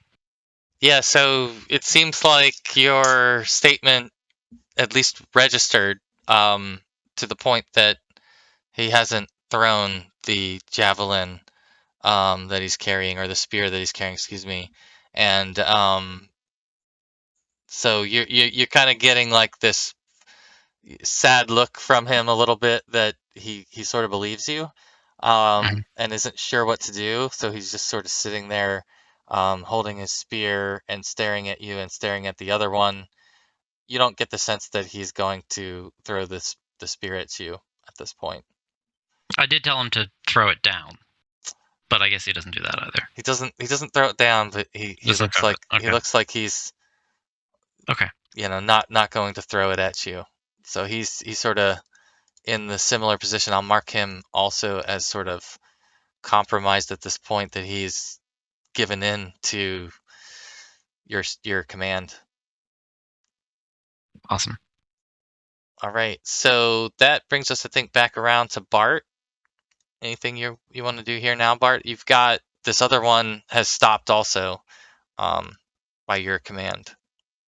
Yeah, so it seems like your statement at least registered, to the point that he hasn't thrown the javelin that he's carrying, or the spear that he's carrying, excuse me. And so you're kind of getting like this sad look from him a little bit, that he sort of believes you, Mhm. and isn't sure what to do. So he's just sort of sitting there, holding his spear and staring at you and staring at the other one. You don't get the sense that he's going to throw the spear at you at this point. I did tell him to throw it down, but I guess he doesn't do that either. He doesn't throw it down, but he Just looks look at like it. Okay. he's Okay. not going to throw it at you. So he's sort of in the similar position. I'll mark him also as sort of compromised at this point, that he's given in to your command. Awesome. All right, so that brings us, I think, back around to Bart. Anything you want to do here now, Bart? You've got this other one has stopped also, by your command.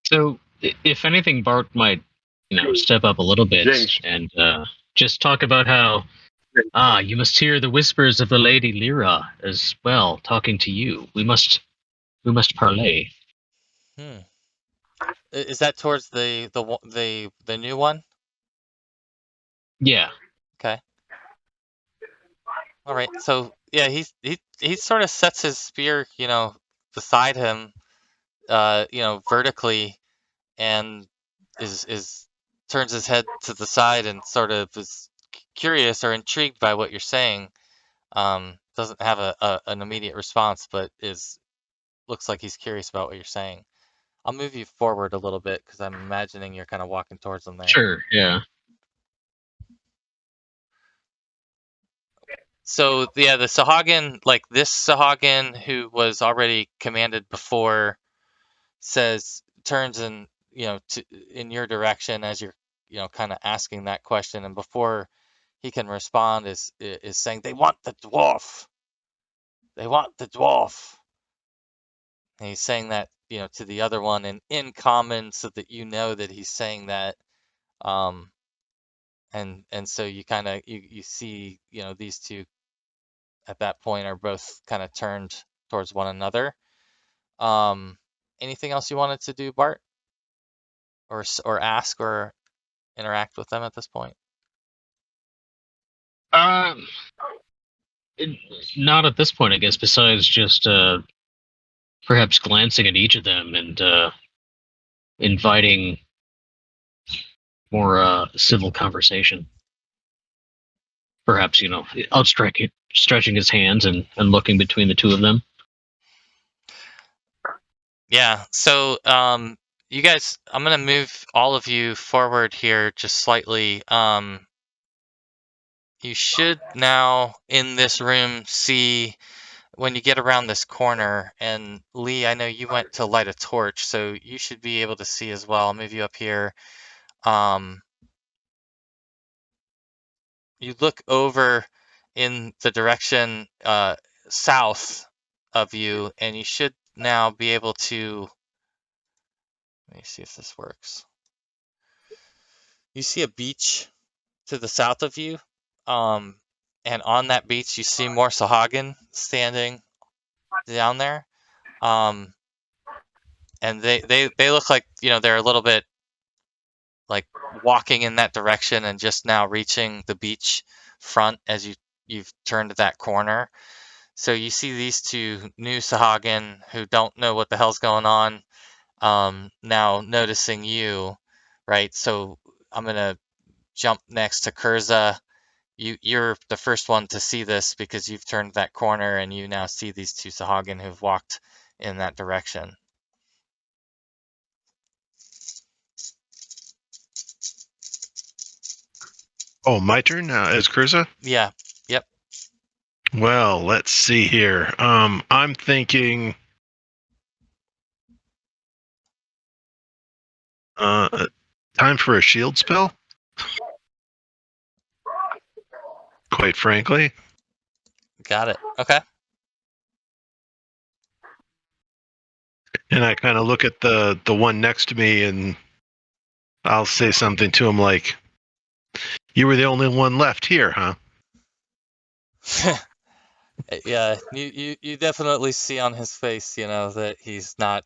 So, if anything, Bart might, step up a little bit James. and just talk about how, you must hear the whispers of the Lady Lyra as well, talking to you. We must parley. Is that towards the new one? Yeah. Okay. All right. So yeah, he sort of sets his spear, beside him, vertically, and is turns his head to the side and sort of is curious or intrigued by what you're saying. Doesn't have an immediate response, but looks like he's curious about what you're saying. I'll move you forward a little bit because I'm imagining you're kind of walking towards him there. Sure. Yeah. So yeah, the sahagin, like this sahagin who was already commanded before, turns in in your direction as you're kind of asking that question, and before he can respond, is saying, they want the dwarf. They want the dwarf. And he's saying that to the other one, and in common, so that that he's saying that. And so you kind of you see these two at that point are both kind of turned towards one another. Anything else you wanted to do, Bart, or ask or interact with them at this point? Um, not at this point, I guess. Besides just perhaps glancing at each of them and inviting more civil conversation. Perhaps stretching his hands and looking between the two of them. Yeah. So you guys, I'm gonna move all of you forward here just slightly. You should now in this room see, when you get around this corner, and Lee, I know you went to light a torch, so you should be able to see as well. I'll move you up here. You look over in the direction south of you, and you should now be able to. Let me see if this works. You see a beach to the south of you, and on that beach you see more sahagin standing down there, and they look like they're a little bit like walking in that direction and just now reaching the beach front as you've turned that corner. So you see these two new sahagin who don't know what the hell's going on, now noticing you, right? So I'm gonna jump next to Kurza. You're the first one to see this because you've turned that corner and you now see these two sahagin who've walked in that direction. Oh, my turn now as Kurza? Yeah. Yep. Well, let's see here. I'm thinking time for a shield spell, quite frankly. Got it. Okay. And I kind of look at the one next to me and I'll say something to him like, "You were the only one left here, huh?" Yeah, you definitely see on his face, that he's not,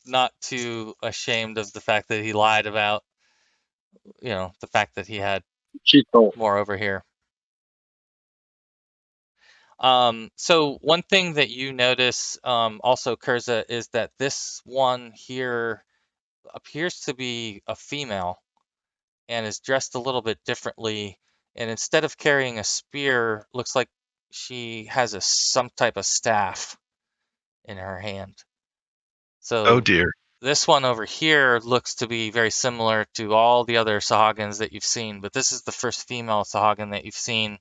not too ashamed of the fact that he lied about, the fact that he had Cheeto. more over here. So one thing that you notice, also, Kurza, is that this one here appears to be a female and is dressed a little bit differently. And instead of carrying a spear, looks like she has some type of staff in her hand. Oh So dear. this one over here looks to be very similar to all the other sahagins that you've seen, but this is the first female sahagin that you've seen,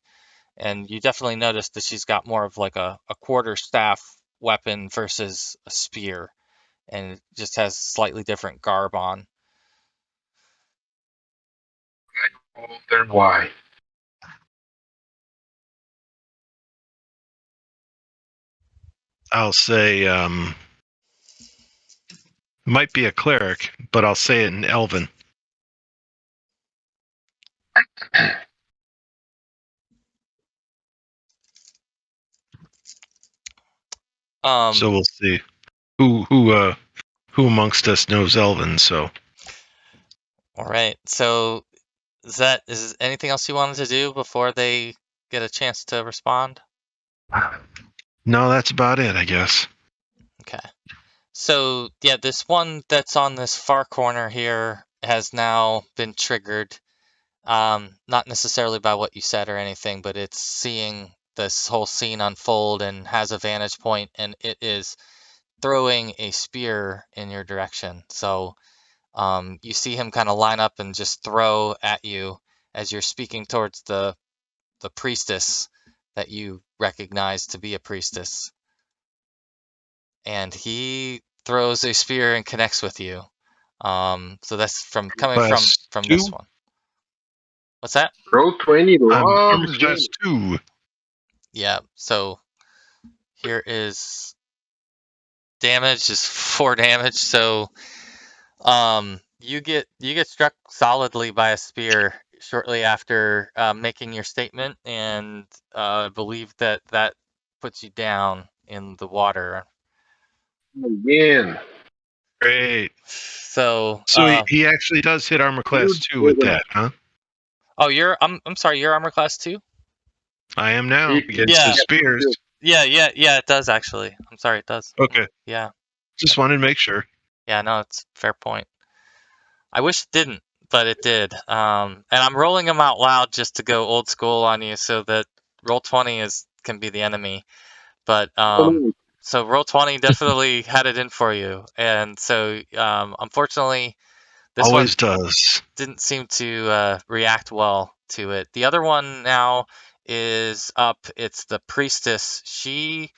and you definitely notice that she's got more of like a quarter staff weapon versus a spear, and it just has slightly different garb on. Then why? I'll say, might be a cleric, but I'll say it in Elven. So we'll see who amongst us knows Elven. So All right. So is anything else you wanted to do before they get a chance to respond? no, that's about it, I guess. Okay. So yeah, this one that's on this far corner here has now been triggered. Not necessarily by what you said or anything, but it's seeing this whole scene unfold and has a vantage point, and it is throwing a spear in your direction. So you see him kind of line up and just throw at you as you're speaking towards the priestess that you recognize to be a priestess. And he throws a spear and connects with you. So that's coming from Class this 2. one. What's that? Roll 20 I'm armor loves class gaming. 2. Yeah. So here is damage is 4 damage. So you get struck solidly by a spear shortly after making your statement, and believe that puts you down in the water. Again. Great. So So he actually does hit armor class 2 with that, huh? oh, I'm sorry, you're armor class 2? I am now against Yeah. his spears. Yeah, it does actually. I'm sorry, it does. Okay. Yeah. Just wanted to make sure. Yeah, no, it's a fair point. I wish it didn't, but it did. And I'm rolling them out loud just to go old school on you, so that roll 20 can be the enemy. But so roll 20 definitely had it in for you, and so unfortunately, this one Always does. didn't seem to react well to it. The other one now is up. It's the priestess. She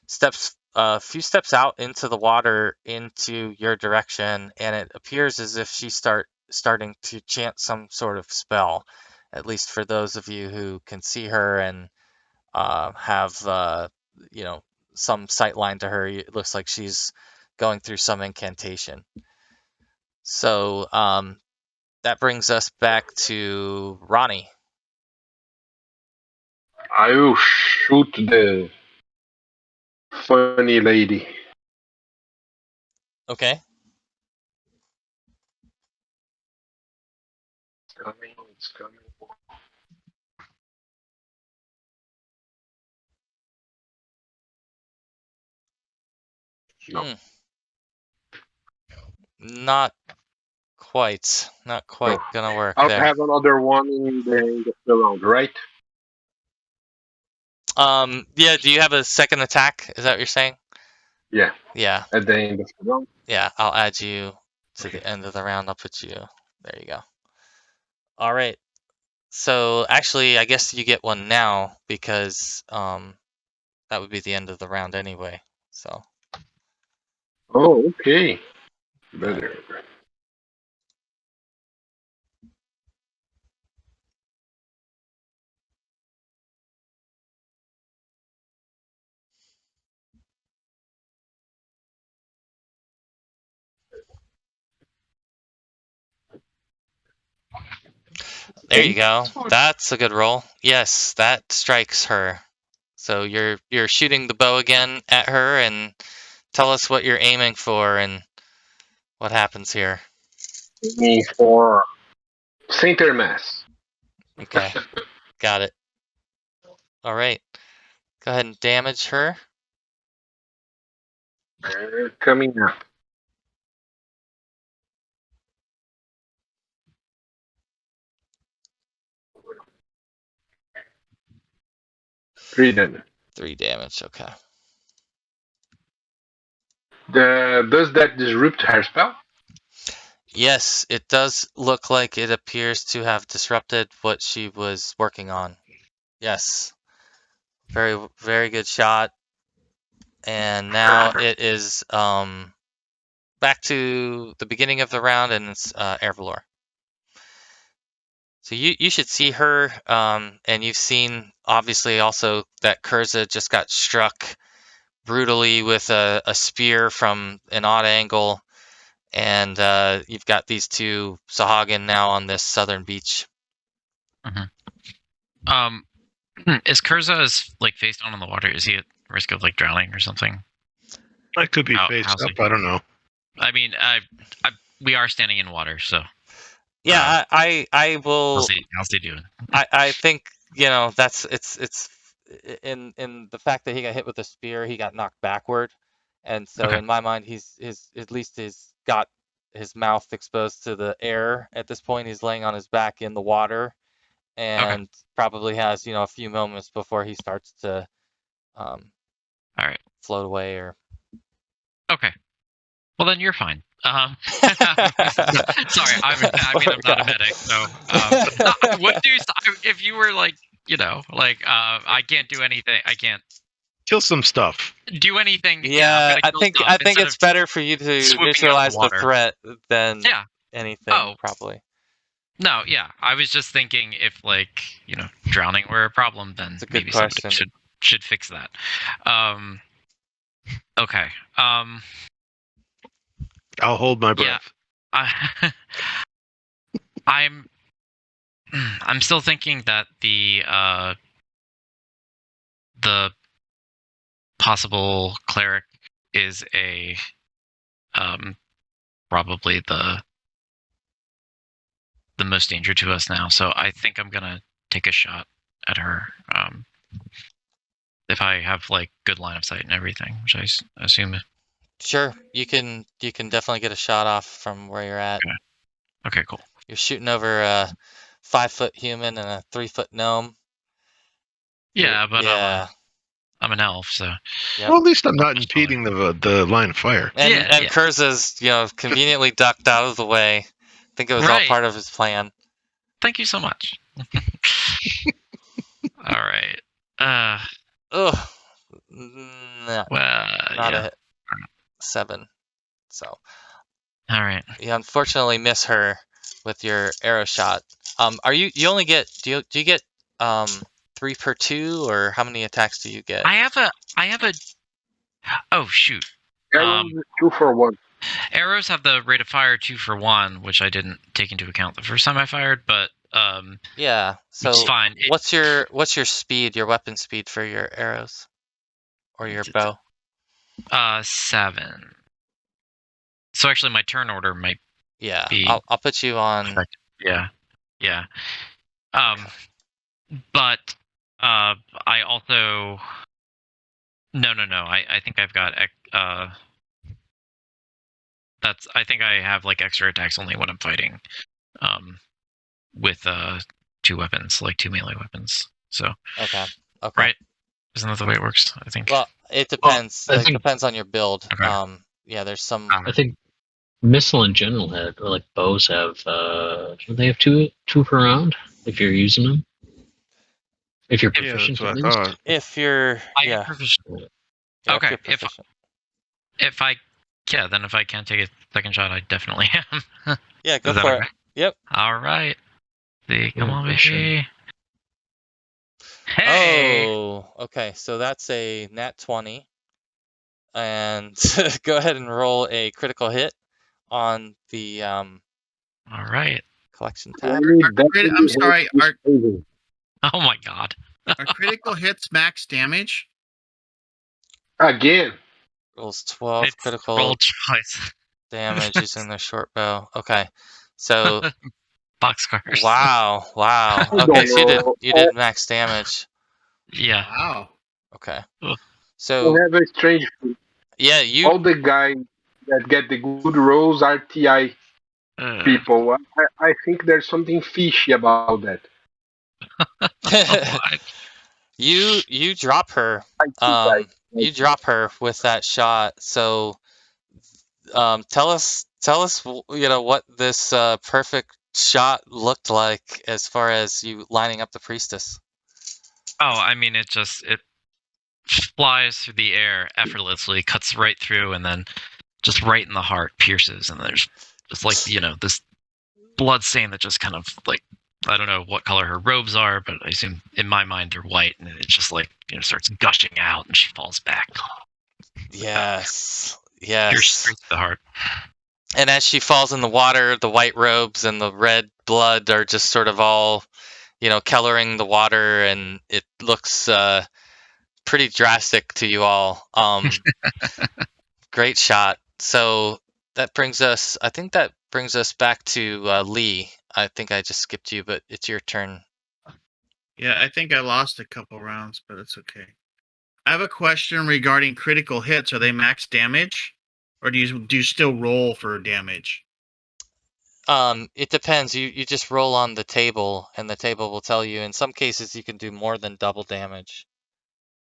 steps a few steps out into the water into your direction, and it appears as if she's starting to chant some sort of spell. At least for those of you who can see her and have some sight line to her, it looks like she's going through some incantation. So that brings us back to Ronnie. I will shoot the funny lady. Okay. It's coming. No. Not quite. Not quite No. gonna work I'll there. have another one in the round, right? Yeah, do you have a second attack? Is that what you're saying? Yeah. Yeah. At the end of the round. Yeah, I'll add you to the end of the round. I'll put you. There you go. All right. So actually, I guess you get one now because that would be the end of the round anyway. So Oh, okay. yeah. Better. There you go. That's a good roll. Yes, that strikes her. So you're shooting the bow again at her, and tell us what you're aiming for and what happens here. Aiming for center mass. Okay, got it. All right, go ahead and damage her. Coming up. Three then. 3 damage. Okay. Does that disrupt her spell? Yes, it does look like it appears to have disrupted what she was working on. Yes. Very, very good shot. And now it is back to the beginning of the round, and it's Ervalor. So you should see her, and you've seen obviously also that Kurza just got struck brutally with a spear from an odd angle, and you've got these two sahagin now on this southern beach. Is Kurza is like face down in the water? Is he at risk of like drowning or something? I could be How's face he? up. I don't know. I mean, we are standing in water, so Yeah, I will. how's he doing? I think that's it's in the fact that he got hit with a spear, he got knocked backward, and so Okay. in my mind, he's at least he's got his mouth exposed to the air at this point. He's laying on his back in the water, and probably has a few moments before he starts to All right. float away or. Okay. Well, then you're fine. Sorry, I'm not a medic, so I would do if you were like I can't do anything. I can't Kill some stuff. do anything. Yeah, I think instead it's better for you to swooping out of the visualize the water. threat than Yeah. anything. Oh. Probably. No, yeah. I was just thinking if drowning were a problem, then It's a good maybe question. somebody should fix that. Okay. I'll hold my breath. I'm still thinking that the possible cleric is probably the most danger to us now. So I think I'm gonna take a shot at her. If I have like good line of sight and everything, which I assume. Sure, you can definitely get a shot off from where you're at. Okay, cool. You're shooting over a 5-foot human and a 3-foot gnome. Yeah, but yeah, I'm an elf, so. Yep. Well, at least I'm not impeding the line of fire. And Kurza's conveniently ducked out of the way. I think it was all part of his plan. Thank you so much. All right. Ugh. Not a hit. 7. So. All right. You unfortunately miss her with your arrow shot. Are you only get do you get 3 per 2, or how many attacks do you get? I have a oh shoot. Arrows 2 for 1. Arrows have the rate of fire 2 for 1, which I didn't take into account the first time I fired, but yeah, so it's fine. What's your speed, your weapon speed for your arrows or your bow? 7. So actually, my turn order might. Yeah, be I'll put you on. Yeah. But I also. No. I think I've got I think I have like extra attacks only when I'm fighting, with 2 weapons, like 2 melee weapons. So. Okay. Right. Isn't that the way it works? I think. Well, it depends. I think, it depends on your build. Okay. Yeah, there's some. I think missile in general like bows have they have two per round if you're using them. If you're proficient, that's what at I least. thought. If you're I'm proficient. Okay. If you're proficient. If I can't take a second shot, I definitely am. Yeah, go for it. Right? Yep. All right. See, come on, baby. Hey. Oh, okay. So that's a nat 20, and go ahead and roll a critical hit on the All right. collection tab. I'm sorry. Oh my god. Are critical hits max damage? Again. Rolls 12 It's critical roll choice. damage using the short bow. Okay, so Boxcars. wow. I Okay, don't so know. you did max damage. Yeah. Wow. Okay, Ugh. I so have a strange. yeah, you All the guys that get the good rolls are TI people. I think there's something fishy about that. What? you drop her. I think You drop her with that shot. So tell us what this perfect shot looked like as far as you lining up the priestess. Oh, I mean, it flies through the air effortlessly, cuts right through, and then just right in the heart, pierces, and there's just like this blood stain that just kind of like, I don't know what color her robes are, but I assume in my mind they're white, and it just like starts gushing out, and she falls back. Yes. Pierce straight to the heart. And as she falls in the water, the white robes and the red blood are just sort of all, coloring the water, and it looks pretty drastic to you all. Great shot. So I think that brings us back to Lee. I think I just skipped you, but it's your turn. Yeah, I think I lost a couple rounds, but it's okay. I have a question regarding critical hits. Are they max damage, or do you still roll for damage? It depends. You just roll on the table, and the table will tell you. In some cases, you can do more than double damage.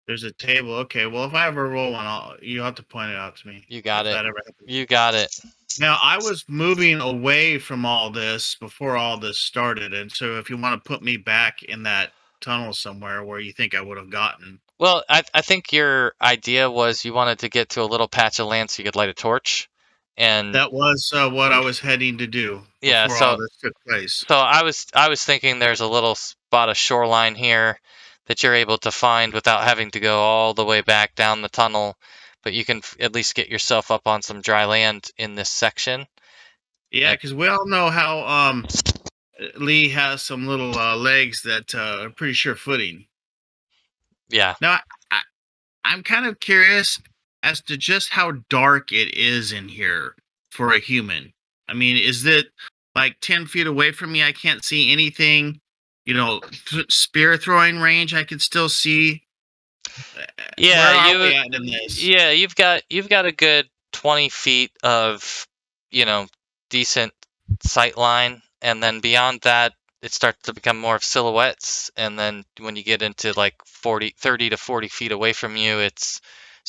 There's a table. Okay, well, if I ever roll one, you have to point it out to me. You got if it. That ever happens. You got it. Now, I was moving away from all this before all this started, and so if you want to put me back in that tunnel somewhere where you think I would have gotten. Well, I think your idea was you wanted to get to a little patch of land so you could light a torch, and That was what I was heading to do yeah. before all this took place. So I was thinking there's a little spot of shoreline here that you're able to find without having to go all the way back down the tunnel, but you can at least get yourself up on some dry land in this section. Yeah, because we all know how Lee has some little legs that are pretty sure footing. Yeah. Now, I'm kind of curious as to just how dark it is in here for a human. I mean, is it like 10 feet away from me? I can't see anything. Spear throwing range, I can still see. Yeah, Where are we at in this? Yeah, you've got a good 20 feet of, decent sight line, and then beyond that, it starts to become more of silhouettes, and then when you get into like 30 to 40 feet away from you, it's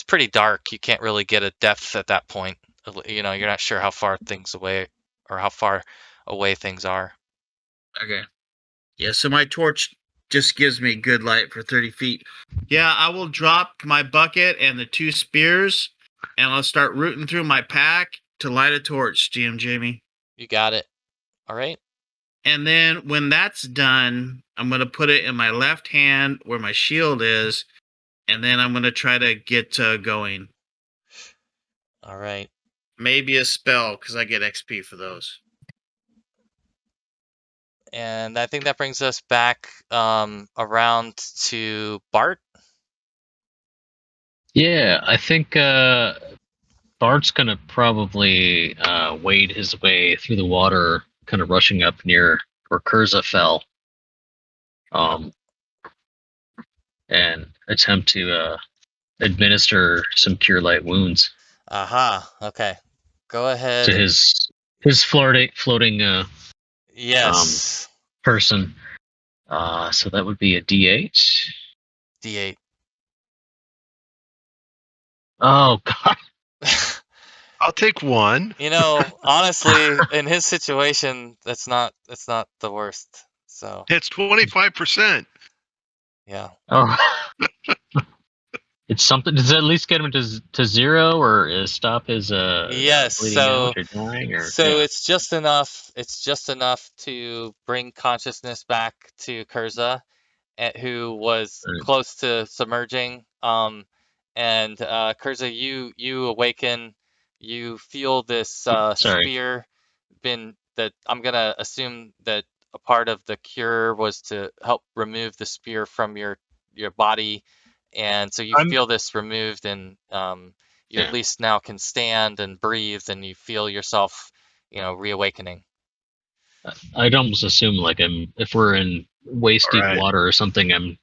pretty dark. You can't really get a depth at that point. You're not sure how far things away or how far away things are. Okay. Yeah, so my torch just gives me good light for 30 feet. Yeah, I will drop my bucket and the 2 spears, and I'll start rooting through my pack to light a torch, GM Jamie. You got it. All right. And then when that's done, I'm going to put it in my left hand where my shield is, and then I'm going to try to get going. All right. Maybe a spell, because I get XP for those. And I think that brings us back around to Bart. Yeah, I think Bart's gonna probably wade his way through the water, kind of rushing up near where Kurza fell, and attempt to administer some cure light wounds Aha. Okay. Go ahead. to his floating Yes. person. So that would be a D8. D8. Oh God. I'll take one. Honestly, in his situation, that's not the worst. So It's 25%. yeah. Oh. It's something. Does it at least get him to 0, or stop his Yes. bleeding out or dying? Or it's just enough. It's just enough to bring consciousness back to Kurza, who was close to submerging. And Kurza, you awaken. You feel this spear been that I'm gonna assume that a part of the cure was to help remove the spear from your body, and so you I'm- feel this removed, and you Yeah. at least now can stand and breathe, and you feel yourself, reawakening. I'd almost assume like if we're in waist deep Alright. water or something, I'm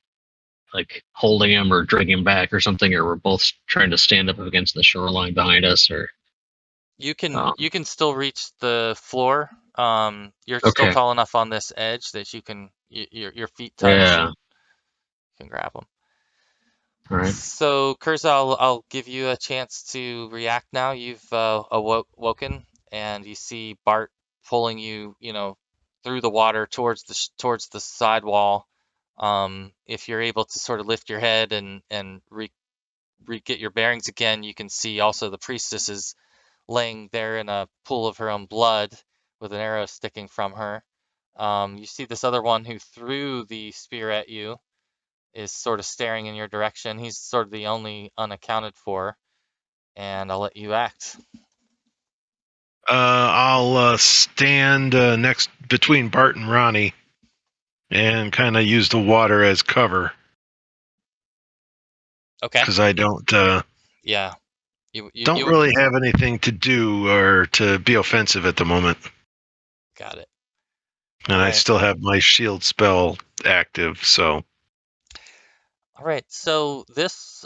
like holding him or dragging him back or something, or we're both trying to stand up against the shoreline behind us, or You can um, you can still reach the floor. You're still okay, tall enough on this edge that you can your feet touch yeah, and can grab them. all right, So, Kurza, I'll give you a chance to react now. You've awoken, and you see Bart pulling you, through the water towards the sidewall. If you're able to sort of lift your head and get your bearings again, you can see also the priestess is laying there in a pool of her own blood with an arrow sticking from her. You see this other one who threw the spear at you is sort of staring in your direction. He's sort of the only unaccounted for, and I'll let you act. I'll stand next between Bart and Ronnie and kind of use the water as cover Okay. because I don't Yeah. You really have anything to do or to be offensive at the moment, got it. and All I right. still have my shield spell active. So All right. So this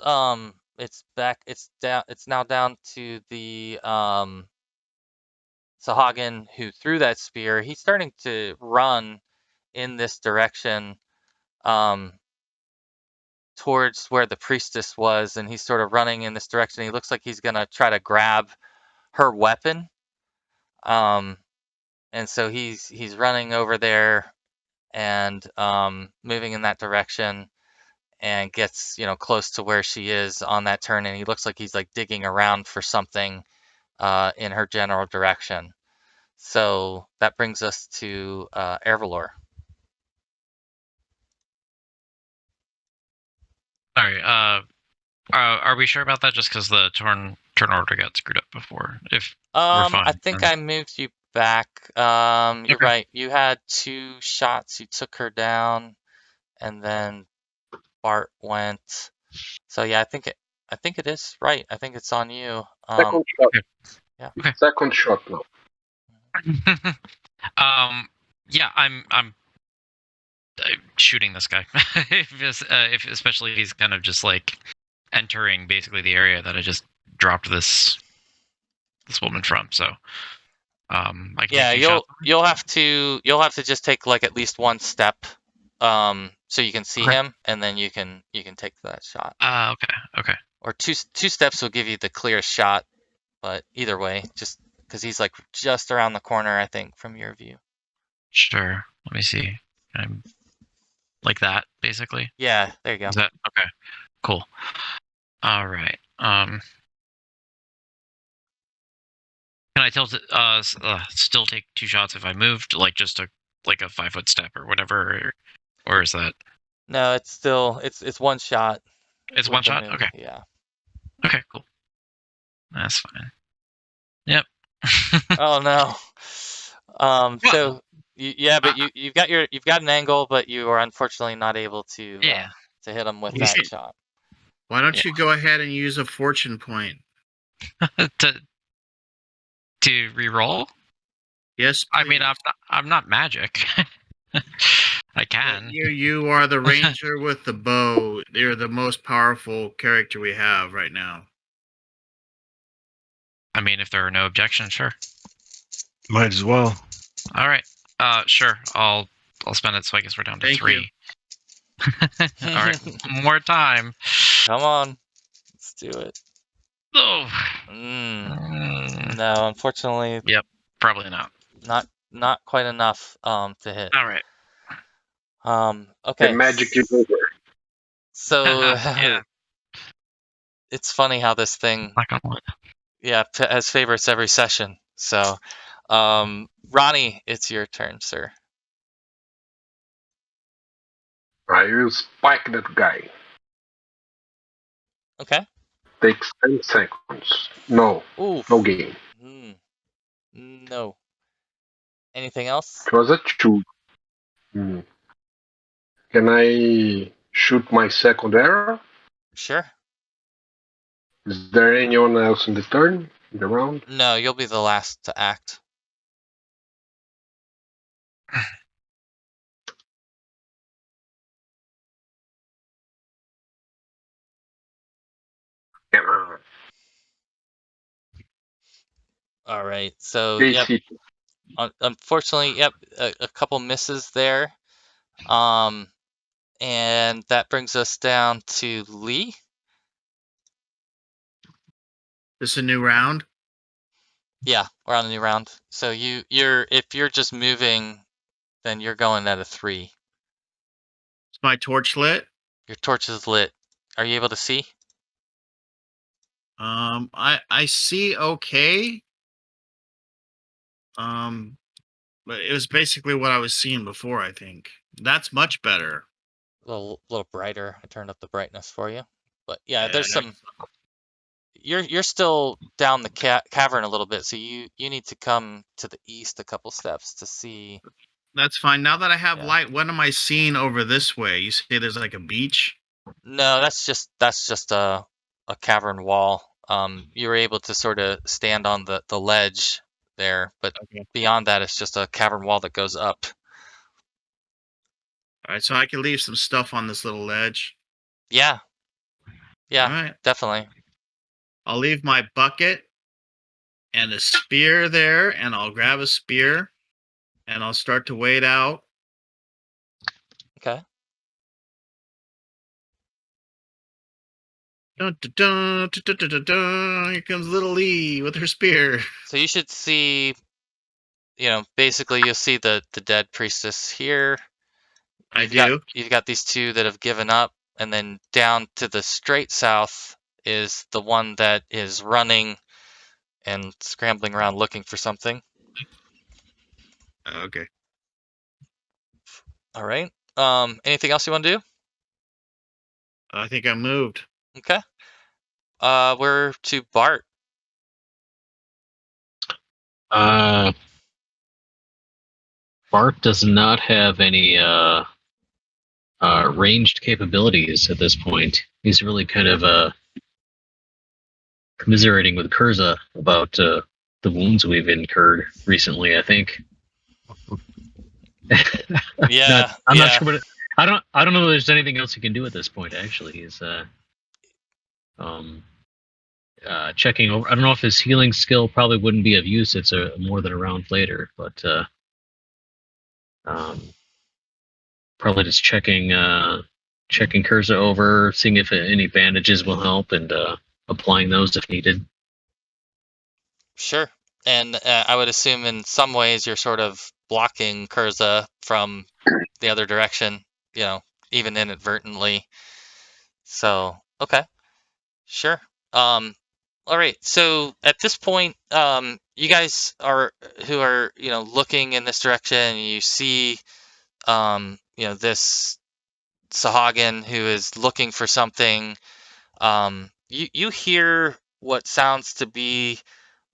it's back. It's down. It's now down to the sahagin who threw that spear. He's starting to run in this direction. Towards where the priestess was, and he's sort of running in this direction. He looks like he's gonna try to grab her weapon. And so he's running over there and moving in that direction, and gets close to where she is on that turn, and he looks like he's like digging around for something in her general direction. So that brings us to Ervalor. Sorry. Are we sure about that? Just because the turn order got screwed up before. If we're fine, I think then- I moved you back. You're Okay. right. You had 2 shots. You took her down, and then Bart went. So yeah, I think it is right. I think it's on you. Second shot. Yeah. Okay. Second shot now. Yeah, I'm shooting this guy. if especially if he's kind of just like entering basically the area that I just dropped this woman from. So I can Yeah, take 2 shots. you'll have to just take like at least 1 step, so you can see Okay. him, and then you can take that shot. Okay. Or two steps will give you the clearest shot, but either way, just because he's like just around the corner, I think, from your view. Sure. Let me see. I'm like that, basically. Yeah, there you go. Is that okay? Cool. All right. Can I still take 2 shots if I moved, like just a 5-foot step or whatever, or is that? No, it's still it's 1 shot. It's with 1 the shot. move. Okay. Yeah. Okay. Cool. That's fine. Yep. Oh no. Well, So but you've got an angle, but you are unfortunately not able to yeah. to hit him with You that should- shot. Why don't Yeah. you go ahead and use a fortune point? to re-roll. Yes, I mean, please. I'm not magic. I can. You are the ranger with the bow. You're the most powerful character we have right now. I mean, if there are no objections, sure. might as well. All right. Sure. I'll spend it. So I guess we're down to Thank 3. All right. One more time. Come on, let's do it. Oh. No, unfortunately, Probably not. not quite enough to hit. All right. Okay. The magic is over. So Yeah. it's funny how this thing, Knock on wood. has favorites every session. So, Ronnie, it's your turn, sir. I will spike that guy. Okay. Takes 10 seconds. No. Ooh. No game. No. Anything else? It was a 2. Hmm. Can I shoot my second arrow? Sure. Is there anyone else in the turn? In the round? No, you'll be the last to act. Come on. All right. So, They yep. see. Unfortunately, yep, a couple misses there. And that brings us down to Lee. This is a new round. Yeah, we're on a new round. So if you're just moving, then you're going at a 3. Is my torch lit? Your torch is lit. Are you able to see? I see okay. But it was basically what I was seeing before. I think that's much better. A little brighter. I turned up the brightness for you. But yeah, Yeah, there's some. You're still down the cavern a little bit, so you need to come to the east a couple steps to see. that's fine. Now that I have Yeah. light, what am I seeing over this way? You say there's like a beach. No, that's just a cavern wall. You were able to sort of stand on the ledge there, but Okay. beyond that, it's just a cavern wall that goes up. All right, so I can leave some stuff on this little ledge. Yeah, yeah, All right. definitely. I'll leave my bucket and a spear there, and I'll grab a spear and I'll start to wade out. Okay. Dun, dun, dun, dun, dun, dun, dun, dun. Here comes little Lee with her spear. So you should see, basically you'll see the dead priestess here. I do. You've got these two that have given up, and then down to the straight south is the one that is running and scrambling around looking for something. Okay. All right. Anything else you want to do? I think I moved. Okay. We're to Bart. Bart does not have any ranged capabilities at this point. He's really kind of commiserating with Kurza about the wounds we've incurred recently. I think. Yeah, I'm not yeah. sure what. I don't know if there's anything else he can do at this point. Actually, he's checking over. I don't know if his healing skill probably wouldn't be of use. It's more than a round later, but probably just checking Kurza over, seeing if any bandages will help, and applying those if needed. Sure. And I would assume in some ways you're sort of blocking Kurza from the other direction, even inadvertently. So, okay. Sure. All right. So at this point, you guys who are, looking in this direction, you see, this sahagin who is looking for something. You hear what sounds to be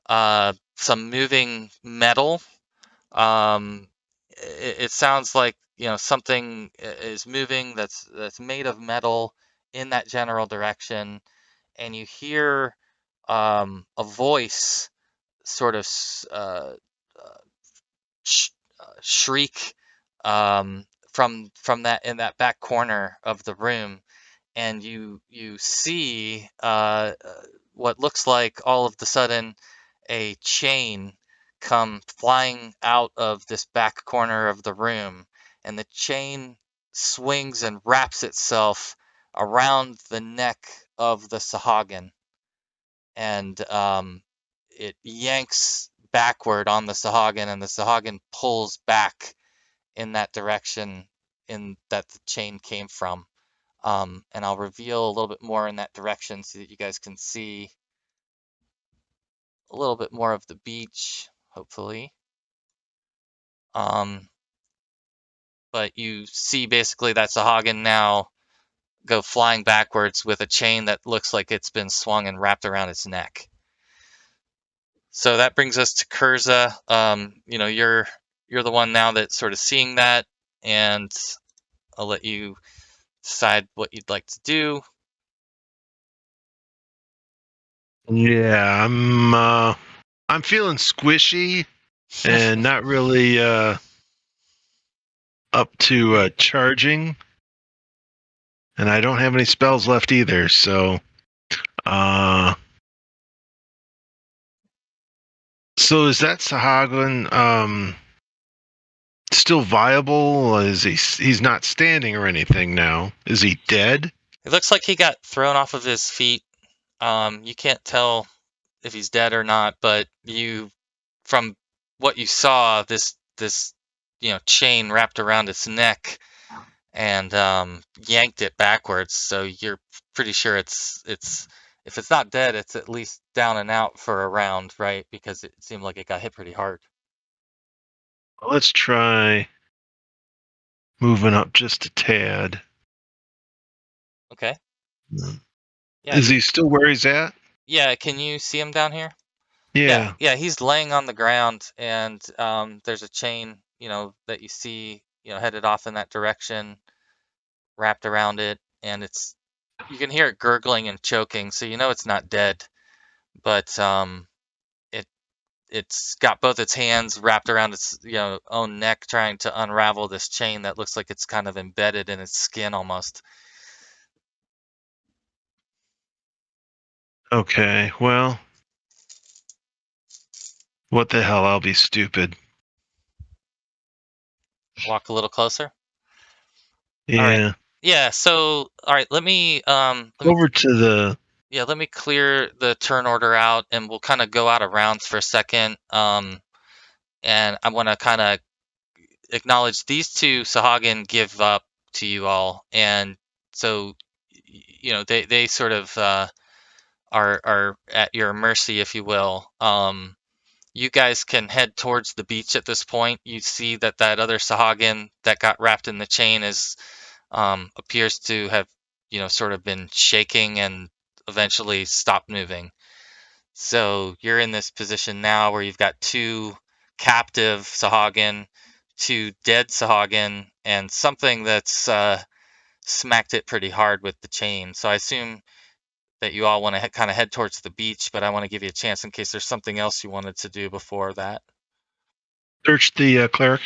some moving metal. It sounds like something is moving that's made of metal in that general direction, and you hear a voice sort of sh- shriek from that in that back corner of the room, and you see what looks like all of the sudden a chain come flying out of this back corner of the room, and the chain swings and wraps itself around the neck of the sahagin, and it yanks backward on the sahagin, and the sahagin pulls back in that direction in that the chain came from. And I'll reveal a little bit more in that direction so that you guys can see a little bit more of the beach, hopefully. But you see basically that sahagin now go flying backwards with a chain that looks like it's been swung and wrapped around its neck. So that brings us to Kurza. you're the one now that's sort of seeing that, and I'll let you decide what you'd like to do. Yeah, I'm feeling squishy and not really up to charging, and I don't have any spells left either. So, so is that sahagin still viable? Is he's not standing or anything now? Is he dead? It looks like he got thrown off of his feet. You can't tell if he's dead or not, but from what you saw, this chain wrapped around its neck and yanked it backwards. So you're pretty sure it's if it's not dead, it's at least down and out for a round, right? Because it seemed like it got hit pretty hard. Let's try moving up just a tad. Okay. Yeah. Is he still where he's at? Yeah. Can you see him down here? Yeah. Yeah. He's laying on the ground, and there's a chain, that you see, headed off in that direction, wrapped around it, and you can hear it gurgling and choking, so you know it's not dead, but it's got both its hands wrapped around its own neck, trying to unravel this chain that looks like it's kind of embedded in its skin almost. Okay, well, what the hell? I'll be stupid. Walk a little closer. Yeah. All right. Yeah. So, all right. Let me Over to the. Yeah, let me clear the turn order out, and we'll kind of go out of rounds for a second. And I want to kind of acknowledge these two sahagin give up to you all, and so they sort of are at your mercy, if you will. You guys can head towards the beach at this point. You see that other sahagin that got wrapped in the chain appears to have sort of been shaking and eventually stopped moving. So you're in this position now where you've got two captive sahagin, two dead sahagin, and something that's smacked it pretty hard with the chain. So I assume that you all want to kind of head towards the beach, but I want to give you a chance in case there's something else you wanted to do before that. Search the cleric.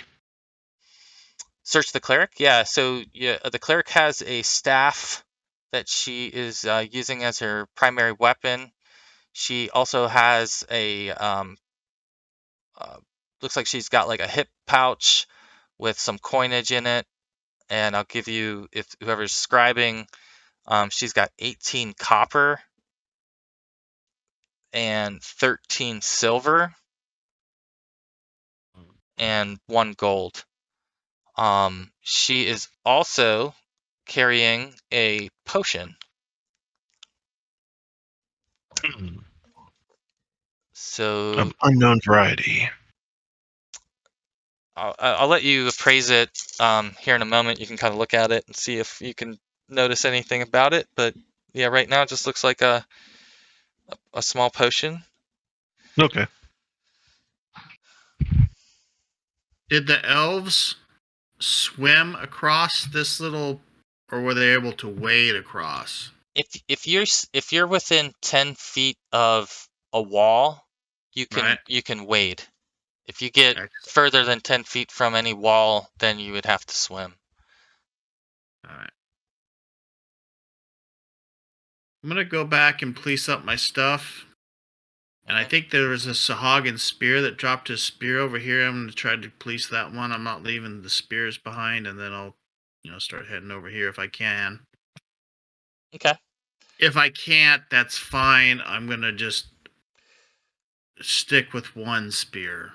Search the cleric? Yeah, so the cleric has a staff that she is using as her primary weapon. She also has looks like she's got like a hip pouch with some coinage in it. And I'll give you, if whoever's scribing, she's got 18 copper and 13 silver and 1 gold. She is also carrying a potion. So Of unknown variety. I'll let you appraise it here in a moment. You can kind of look at it and see if you can notice anything about it. But yeah, right now it just looks like a small potion. Okay. Did the elves swim across this little, or were they able to wade across? If you're within 10 feet of a wall, you Right. can wade. If you get Excellent. further than 10 feet from any wall, then you would have to swim. All right. I'm gonna go back and police up my stuff. And I think there was a sahagin spear that dropped his spear over here. I'm gonna try to police that one. I'm not leaving the spears behind, and then I'll, start heading over here if I can. Okay. If I can't, that's fine. I'm gonna just stick with one spear.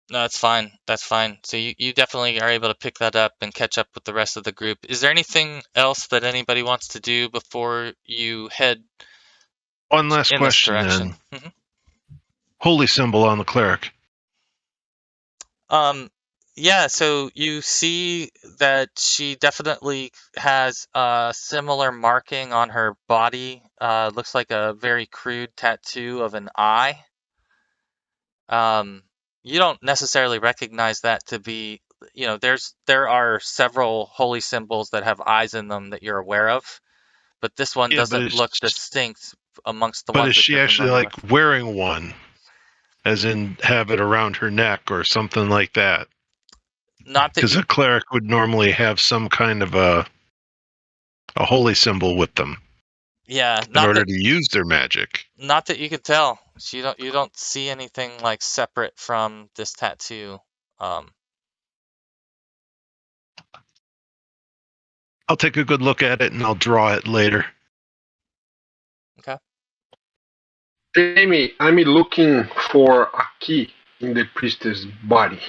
No, that's fine. That's fine. So you definitely are able to pick that up and catch up with the rest of the group. Is there anything else that anybody wants to do before you head One last in this question direction? then. Holy symbol on the cleric. Yeah, so you see that she definitely has a similar marking on her body. Looks like a very crude tattoo of an eye. you don't necessarily recognize that to be, there are several holy symbols that have eyes in them that you're aware of, but this one Yeah, doesn't look distinct amongst the but ones is that she you're actually familiar like with. wearing one, as in have it around her neck or something like that? Not that Because you, a cleric would normally have some kind of a holy symbol with them yeah, in order to use their magic. not that you could tell. You don't see anything like separate from this tattoo. Um, I'll take a good look at it and I'll draw it later. okay. Jamie, I'm looking for a key in the priestess body.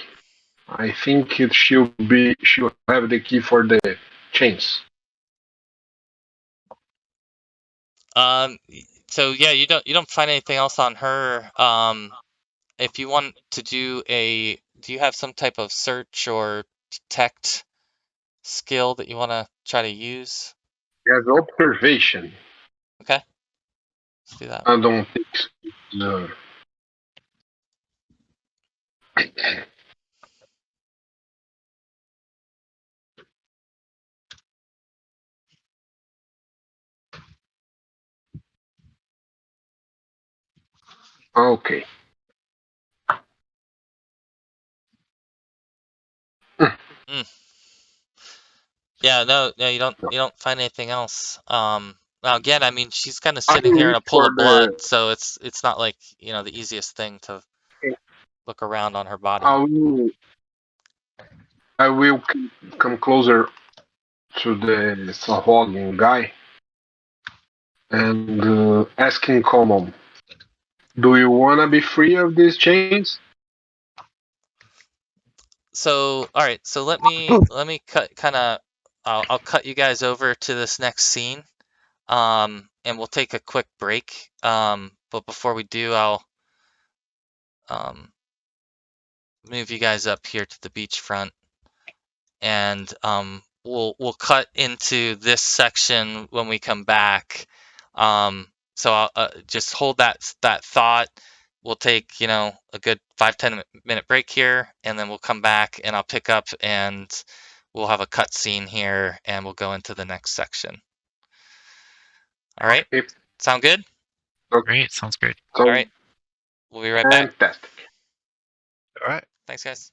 I think she'll have the key for the chains. Um, so yeah, you don't find anything else on her. If you want to do you have some type of search or detect skill that you want to try to use? As observation, Okay, let's do that. I don't think so. No. Okay. Mm. Yeah, no, you don't find anything else. Now again, I mean, she's kind of I sitting will here in reach a pool for of the. blood, so it's not like, the easiest thing to look around on her body. I will. I will come closer to the sahagin guy and ask him common. Do you wanna be free of these chains? So, all right, so let me cut kind of I'll cut you guys over to this next scene. And we'll take a quick break. But before we do, I'll um move you guys up here to the beachfront, and we'll cut into this section when we come back. So I'll just hold that thought. We'll take, a good 5-10 minute break here, and then we'll come back and I'll pick up and we'll have a cut scene here and we'll go into the next section. All right. Okay. Sound good? Great, sounds great. All So right. We'll be right back. fantastic. All right. Thanks, guys.